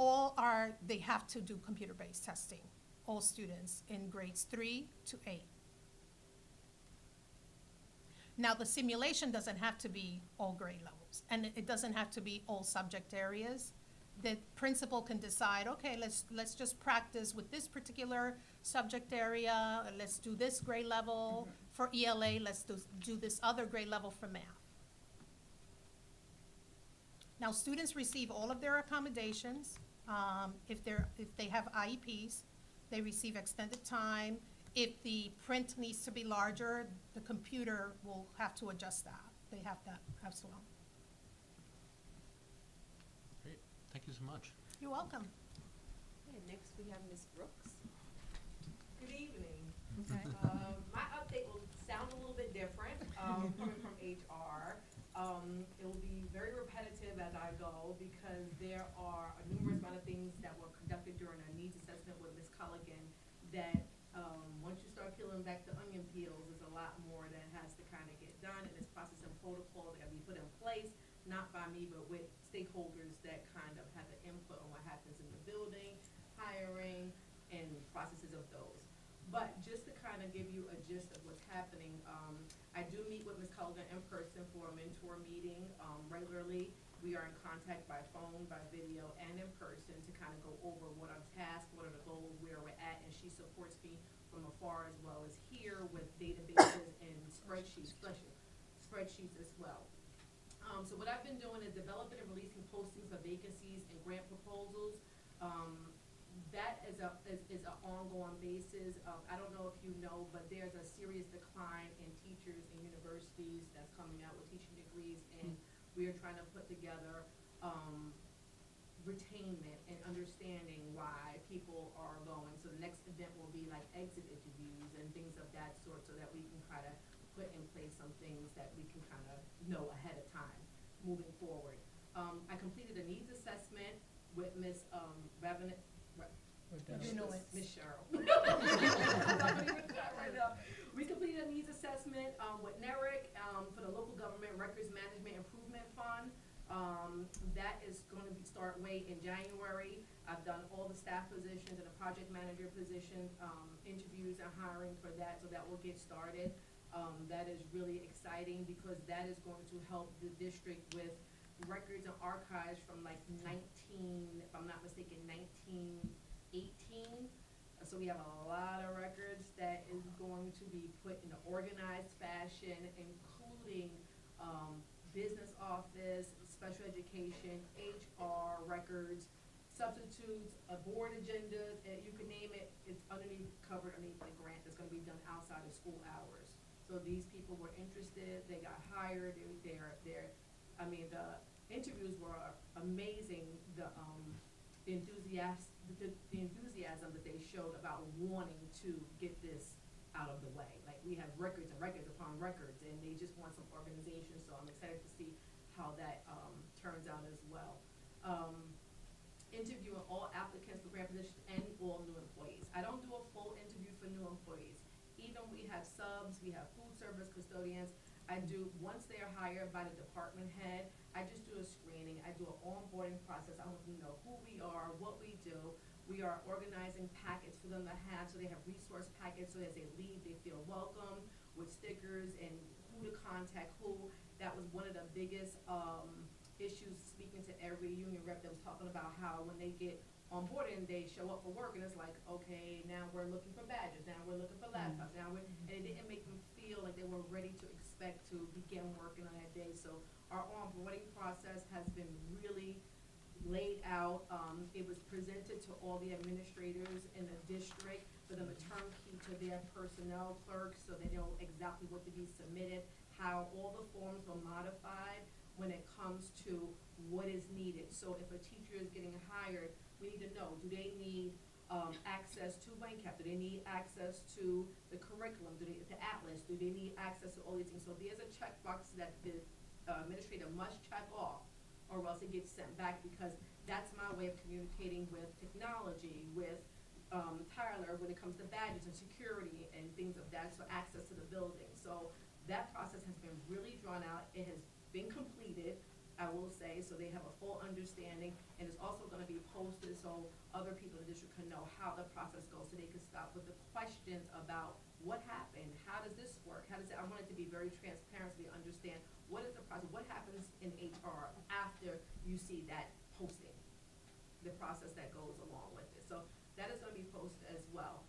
they have to do computer-based testing, all students in grades 3 to 8. Now, the simulation doesn't have to be all grade levels, and it doesn't have to be all subject areas. The principal can decide, okay, let's just practice with this particular subject area, let's do this grade level. For ELA, let's do this other grade level for math. Now, students receive all of their accommodations. If they have IEPs, they receive extended time. If the print needs to be larger, the computer will have to adjust that. They have that as well. Great, thank you so much. You're welcome. Okay, next we have Ms. Brooks. Good evening. Okay. My update will sound a little bit different, coming from HR. It will be very repetitive as I go because there are a numerous amount of things that were conducted during our needs assessment with Ms. Culligan that, once you start peeling back the onion peels, there's a lot more that has to kind of get done, and this process and protocol that got to be put in place, not by me, but with stakeholders that kind of have an input on what happens in the building, hiring, and processes of those. But just to kind of give you a gist of what's happening, I do meet with Ms. Culligan in person for a mentor meeting regularly. We are in contact by phone, by video, and in person to kind of go over what are the tasks, what are the goals, where we're at, and she supports me from afar as well as here with databases and spreadsheets as well. So what I've been doing is developing and releasing postings for vacancies and grant proposals. That is a ongoing basis. I don't know if you know, but there's a serious decline in teachers and universities that's coming out with teaching degrees, and we are trying to put together retainment and understanding why people are going. So the next event will be like exit interviews and things of that sort, so that we can kind of put in place some things that we can kind of know ahead of time moving forward. I completed a needs assessment with Ms. Miss Cheryl. We completed a needs assessment with NERIC for the Local Government Records Management Improvement Fund. That is going to start way in January. I've done all the staff positions and the project manager position interviews and hiring for that, so that will get started. That is really exciting because that is going to help the district with records and archives from like if I'm not mistaken, 1918. So we have a lot of records that is going to be put in an organized fashion, including, business office, special education, HR records, substitutes, board agendas, and you can name it, it's covered underneath the grant that's gonna be done outside of school hours. So these people were interested, they got hired, I mean, the interviews were amazing, the enthusiasm that they showed about wanting to get this out of the way. Like, we have records and records upon records, and they just want some organization, so I'm excited to see how that, turns out as well. Interviewing all applicants for grant positions and all new employees. I don't do a full interview for new employees. Even we have subs, we have food service custodians. I do, once they are hired by the department head, I just do a screening. I do an onboarding process. I want them to know who we are, what we do. We are organizing packets for them to have, so they have resource packets, so as they leave, they feel welcome with stickers and who to contact who. That was one of the biggest, issues, speaking to every union rep that was talking about how when they get on board and they show up for work and it's like, okay, now we're looking for badges, now we're looking for laptops, now we're, and it didn't make them feel like they were ready to expect to begin working on that day. So our onboarding process has been really laid out. It was presented to all the administrators in the district for them to turn key to their personnel clerks so they know exactly what to be submitted, how all the forms were modified when it comes to what is needed. So if a teacher is getting hired, we need to know, do they need access to BlankCap? Do they need access to the curriculum? The Atlas? Do they need access to all these things? So there's a checkbox that the administrator must check off, or else it gets sent back, because that's my way of communicating with technology, with Tyler when it comes to badges and security and things of that, so access to the building. So that process has been really drawn out. It has been completed, I will say, so they have a full understanding, and it's also gonna be posted so other people in the district can know how the process goes, so they can stop with the questions about what happened, how does this work, how does it, I want it to be very transparent so they understand what is the process, what happens in HR after you see that posting, the process that goes along with it. So that is gonna be posted as well.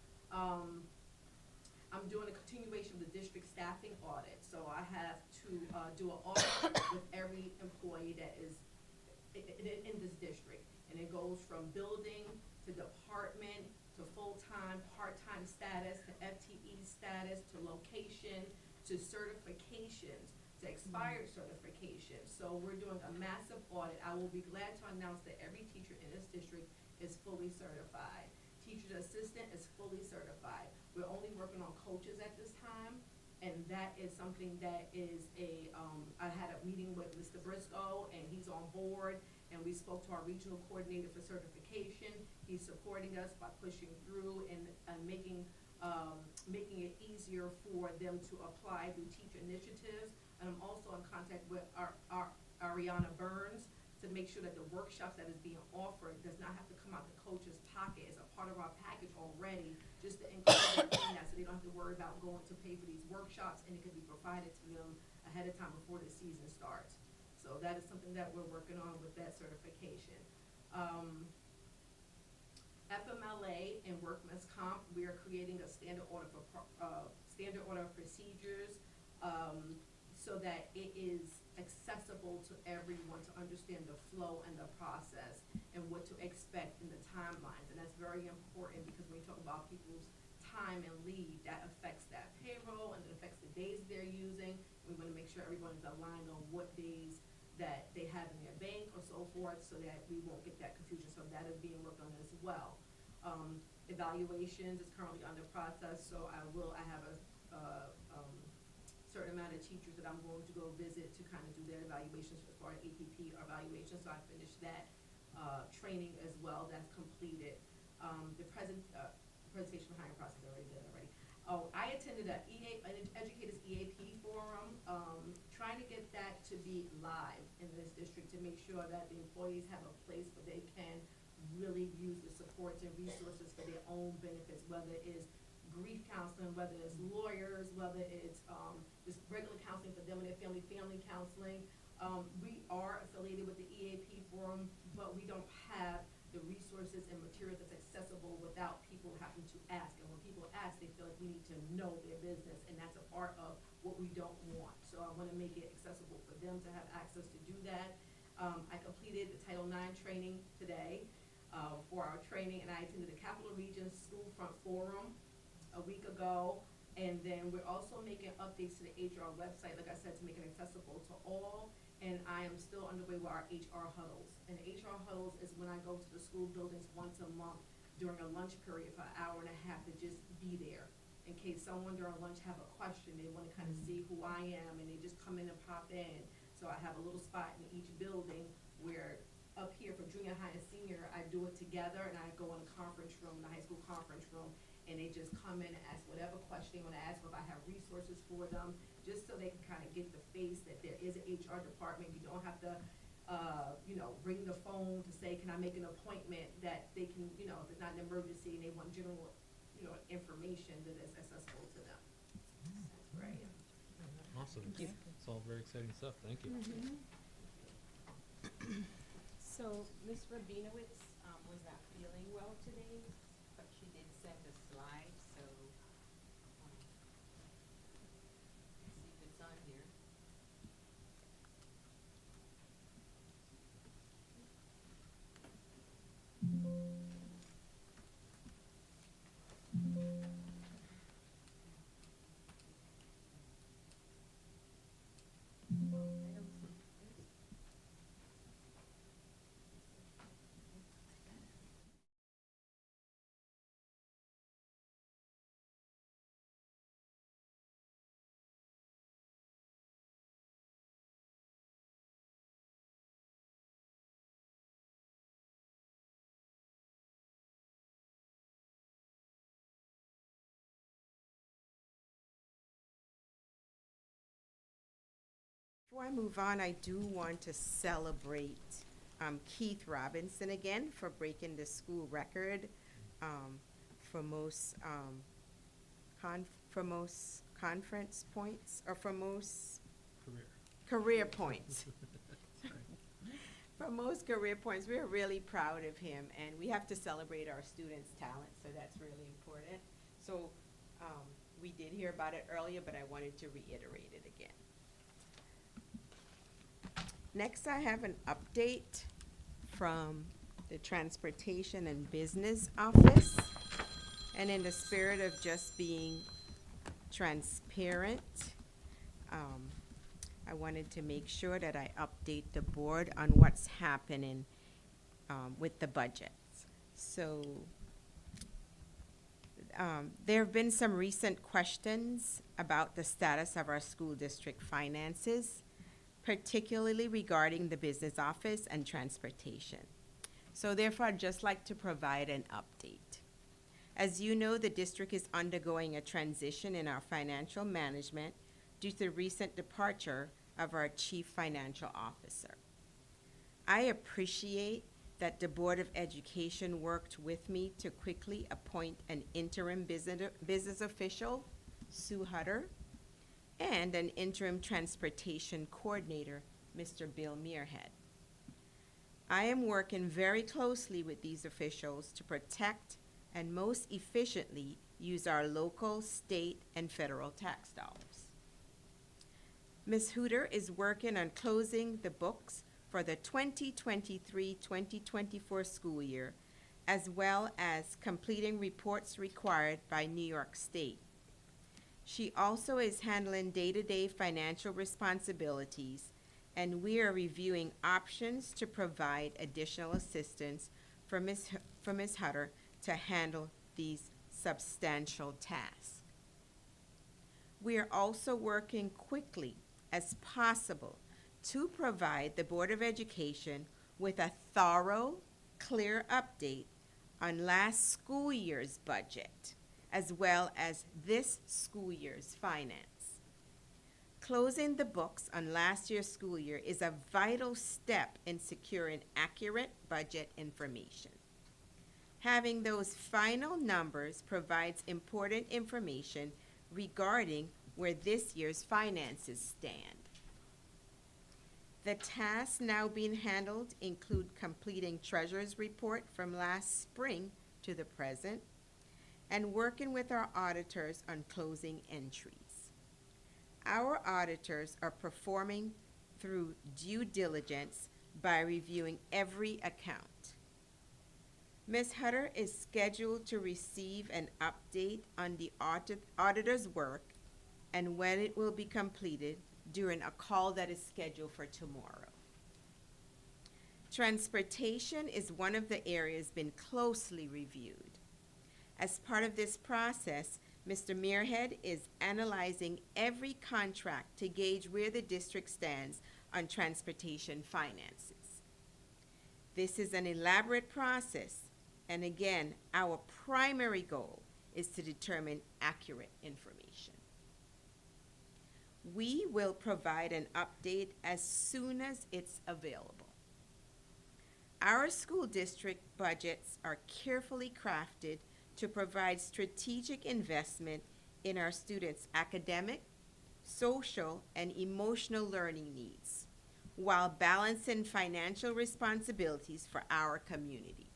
I'm doing a continuation of the district staffing audit, so I have to do an audit with every employee that is in this district, and it goes from building to department to full-time, part-time status, to FTE status, to location, to certifications, to expired certifications. So we're doing a massive audit. I will be glad to announce that every teacher in this district is fully certified. Teacher assistant is fully certified. We're only working on coaches at this time, and that is something that is I had a meeting with Mr. Briscoe, and he's on board, and we spoke to our regional coordinator for certification. He's supporting us by pushing through and making it easier for them to apply through teacher initiatives. And I'm also in contact with our Ariana Burns to make sure that the workshops that is being offered does not have to come out the coach's pocket. It's a part of our package already, just to include in that, so they don't have to worry about going to pay for these workshops, and it can be provided to them ahead of time before the season starts. So that is something that we're working on with that certification. FMLA and workman's comp, we are creating a standard order of procedures, so that it is accessible to everyone to understand the flow and the process and what to expect in the timelines. And that's very important, because when you talk about people's time and leave, that affects that payroll and it affects the days they're using. We want to make sure everyone's aligned on what days that they have in their bank or so forth, so that we won't get that confusion. So that is being worked on as well. Evaluations is currently under process, so I have a certain amount of teachers that I'm going to go visit to kind of do their evaluations as far as APP evaluation. So I finished that training as well. That's completed. The presentation hiring process I already did already. Oh, I attended an Educators EAP forum, trying to get that to be live in this district to make sure that the employees have a place where they can really use the supports and resources for their own benefits, whether it's grief counseling, whether it's lawyers, whether it's just regular counseling for them and their family counseling. We are affiliated with the EAP forum, but we don't have the the resources and materials that's accessible without people having to ask. And when people ask, they feel like we need to know their business, and that's a part of what we don't want. So I wanna make it accessible for them to have access to do that. I completed the Title IX training today, for our training, and I attended the Capital Region School Front Forum a week ago. And then we're also making updates to the HR website, like I said, to make it accessible to all. And I am still underway with our HR huddles. And the HR huddles is when I go to the school buildings once a month during a lunch period for an hour and a half to just be there. In case someone during lunch have a question, they wanna kinda see who I am, and they just come in and pop in. So I have a little spot in each building where up here for junior high and senior, I do it together, and I go in the conference room, the high school conference room, and they just come in and ask whatever question they wanna ask, or if I have resources for them, just so they can kinda get the face that there is an HR department. You don't have to, ring the phone to say, can I make an appointment, that they can, if it's not an emergency and they want general, information that is accessible to them. That's great. Awesome. It's all very exciting stuff. Thank you. So Ms. Rabinowitz, was not feeling well today, but she did send a slide, so, let's see if it's on here. I don't see this. Before I move on, I do want to celebrate Keith Robinson again for breaking the school record for most conference points, or for most career points. For most career points. We're really proud of him, and we have to celebrate our students' talent, so that's really important. So we did hear about it earlier, but I wanted to reiterate it again. Next, I have an update from the Transportation and Business Office. And in the spirit of just being transparent, I wanted to make sure that I update the board on what's happening with the budgets. So there have been some recent questions about the status of our school district finances, particularly regarding the business office and transportation. So therefore, I'd just like to provide an update. As you know, the district is undergoing a transition in our financial management due to the recent departure of our chief financial officer. I appreciate that the Board of Education worked with me to quickly appoint an interim business official, Sue Hutter, and an interim transportation coordinator, Mr. Bill Muirhead. I am working very closely with these officials to protect and most efficiently use our local, state, and federal tax dollars. Ms. Hutter is working on closing the books for the 2023-2024 school year, as well as completing reports required by New York State. She also is handling day-to-day financial responsibilities, and we are reviewing options to provide additional assistance for Ms. Hutter to handle these substantial tasks. We are also working quickly as possible to provide the Board of Education with a thorough, clear update on last school year's budget, as well as this school year's finance. Closing the books on last year's school year is a vital step in securing accurate budget information. Having those final numbers provides important information regarding where this year's finances stand. The tasks now being handled include completing treasurer's report from last spring to the present and working with our auditors on closing entries. Our auditors are performing through due diligence by reviewing every account. Ms. Hutter is scheduled to receive an update on the auditor's work and when it will be completed during a call that is scheduled for tomorrow. Transportation is one of the areas been closely reviewed. As part of this process, Mr. Muirhead is analyzing every contract to gauge where the district stands on transportation finances. This is an elaborate process, and again, our primary goal is to determine accurate information. We will provide an update as soon as it's available. Our school district budgets are carefully crafted to provide strategic investment in our students' academic, social, and emotional learning needs, while balancing financial responsibilities for our community.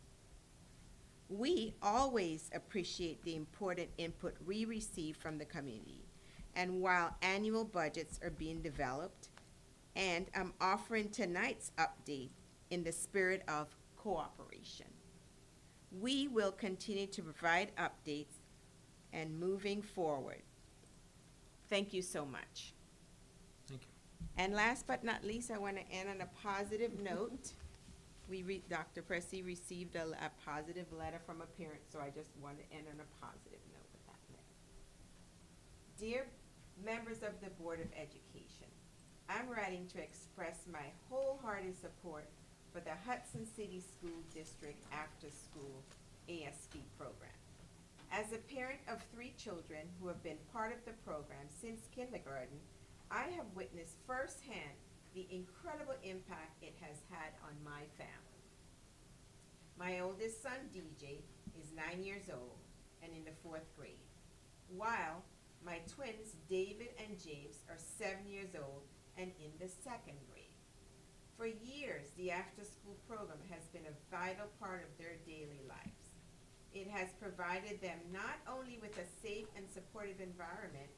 We always appreciate the important input we receive from the community, and while annual budgets are being developed, and I'm offering tonight's update in the spirit of cooperation. We will continue to provide updates and moving forward. Thank you so much. Thank you. And last but not least, I want to end on a positive note. Dr. Pressey received a positive letter from a parent, so I just want to end on a positive note with that letter. Dear members of the Board of Education, I'm writing to express my wholehearted support for the Hudson City School District After School ASP program. As a parent of 3 children who have been part of the program since kindergarten, I have witnessed firsthand the incredible impact it has had on my family. My oldest son, DJ, is 9 years old and in the 4th grade, while my twins, David and James, are 7 years old and in the 2nd grade. For years, the after-school program has been a vital part of their daily lives. It has provided them not only with a safe and supportive environment,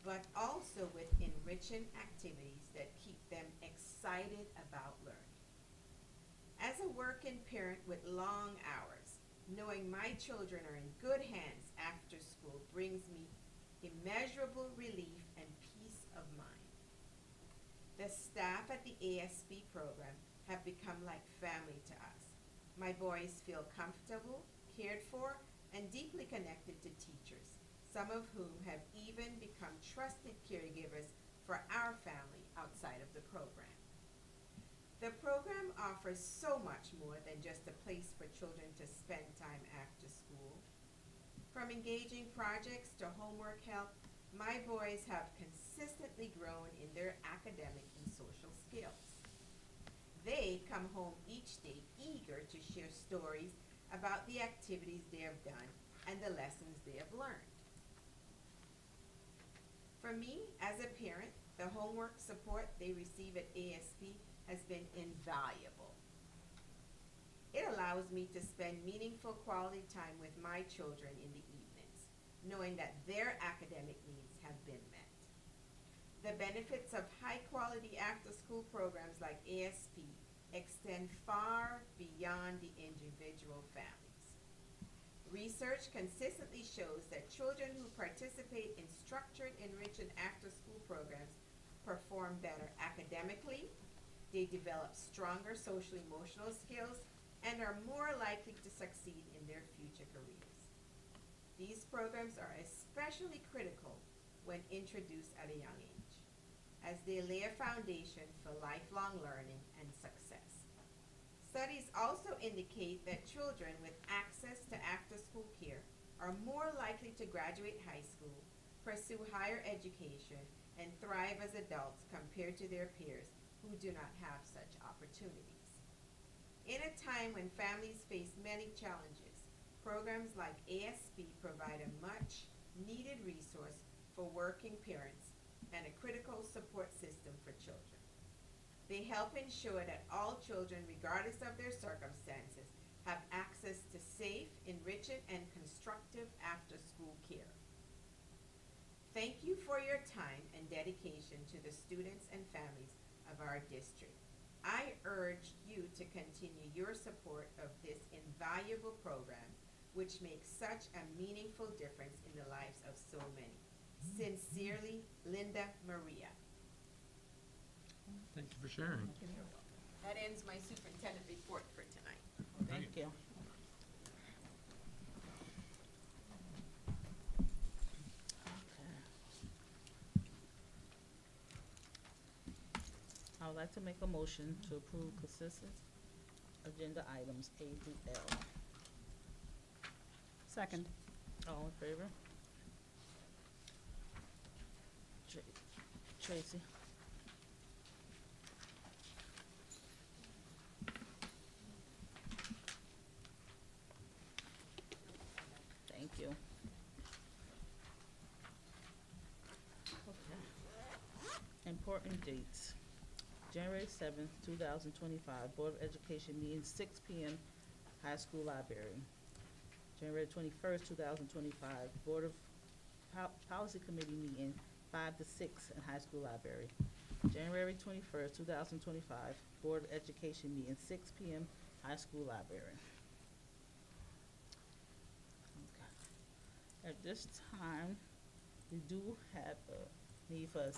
but also with enriching activities that keep them excited about learning. As a working parent with long hours, knowing my children are in good hands after school brings me immeasurable relief and peace of mind. The staff at the ASP program have become like family to us. My boys feel comfortable, cared for, and deeply connected to teachers, some of whom have even become trusted caregivers for our family outside of the program. The program offers so much more than just a place for children to spend time after school. From engaging projects to homework help, my boys have consistently grown in their academic and social skills. They come home each day eager to share stories about the activities they have done and the lessons they have learned. For me, as a parent, the homework support they receive at ASP has been invaluable. It allows me to spend meaningful quality time with my children in the evenings, knowing that their academic needs have been met. The benefits of high-quality after-school programs like ASP extend far beyond the individual families. Research consistently shows that children who participate in structured, enriching after-school programs perform better academically, they develop stronger social-emotional skills, and are more likely to succeed in their future careers. These programs are especially critical when introduced at a young age, as they lay a foundation for lifelong learning and success. Studies also indicate that children with access to after-school care are more likely to graduate high school, pursue higher education, and thrive as adults compared to their peers who do not have such opportunities. In a time when families face many challenges, programs like ASP provide a much-needed resource for working parents and a critical support system for children. They help ensure that all children, regardless of their circumstances, have access to safe, enriching, and constructive after-school care. Thank you for your time and dedication to the students and families of our district. I urge you to continue your support of this invaluable program, which makes such a meaningful difference in the lives of so many. Sincerely, Linda Maria. Thank you for sharing. That ends my superintendent report for tonight. Thank you. I would like to make a motion to approve consistent agenda items A through L. Second. All in favor? Tracy? Thank you. Okay. Important dates. January 7th, 2025, Board of Education meeting, 6 p.m., High School Library. January 21st, 2025, Board of Policy Committee meeting, 5 to 6 in High School Library. January 21st, 2025, Board of Education meeting, 6 p.m., High School Library. Okay. At this time, we do have a need for a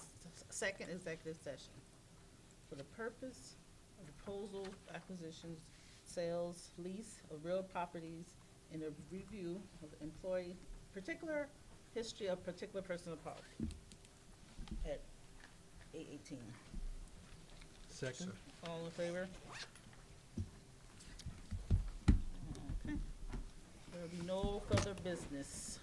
second executive session for the purpose of proposal, acquisitions, sales, lease of real properties, and a review of employee, particular history of particular personal property at 8:18. Second? All in favor? Okay. There will be no further business.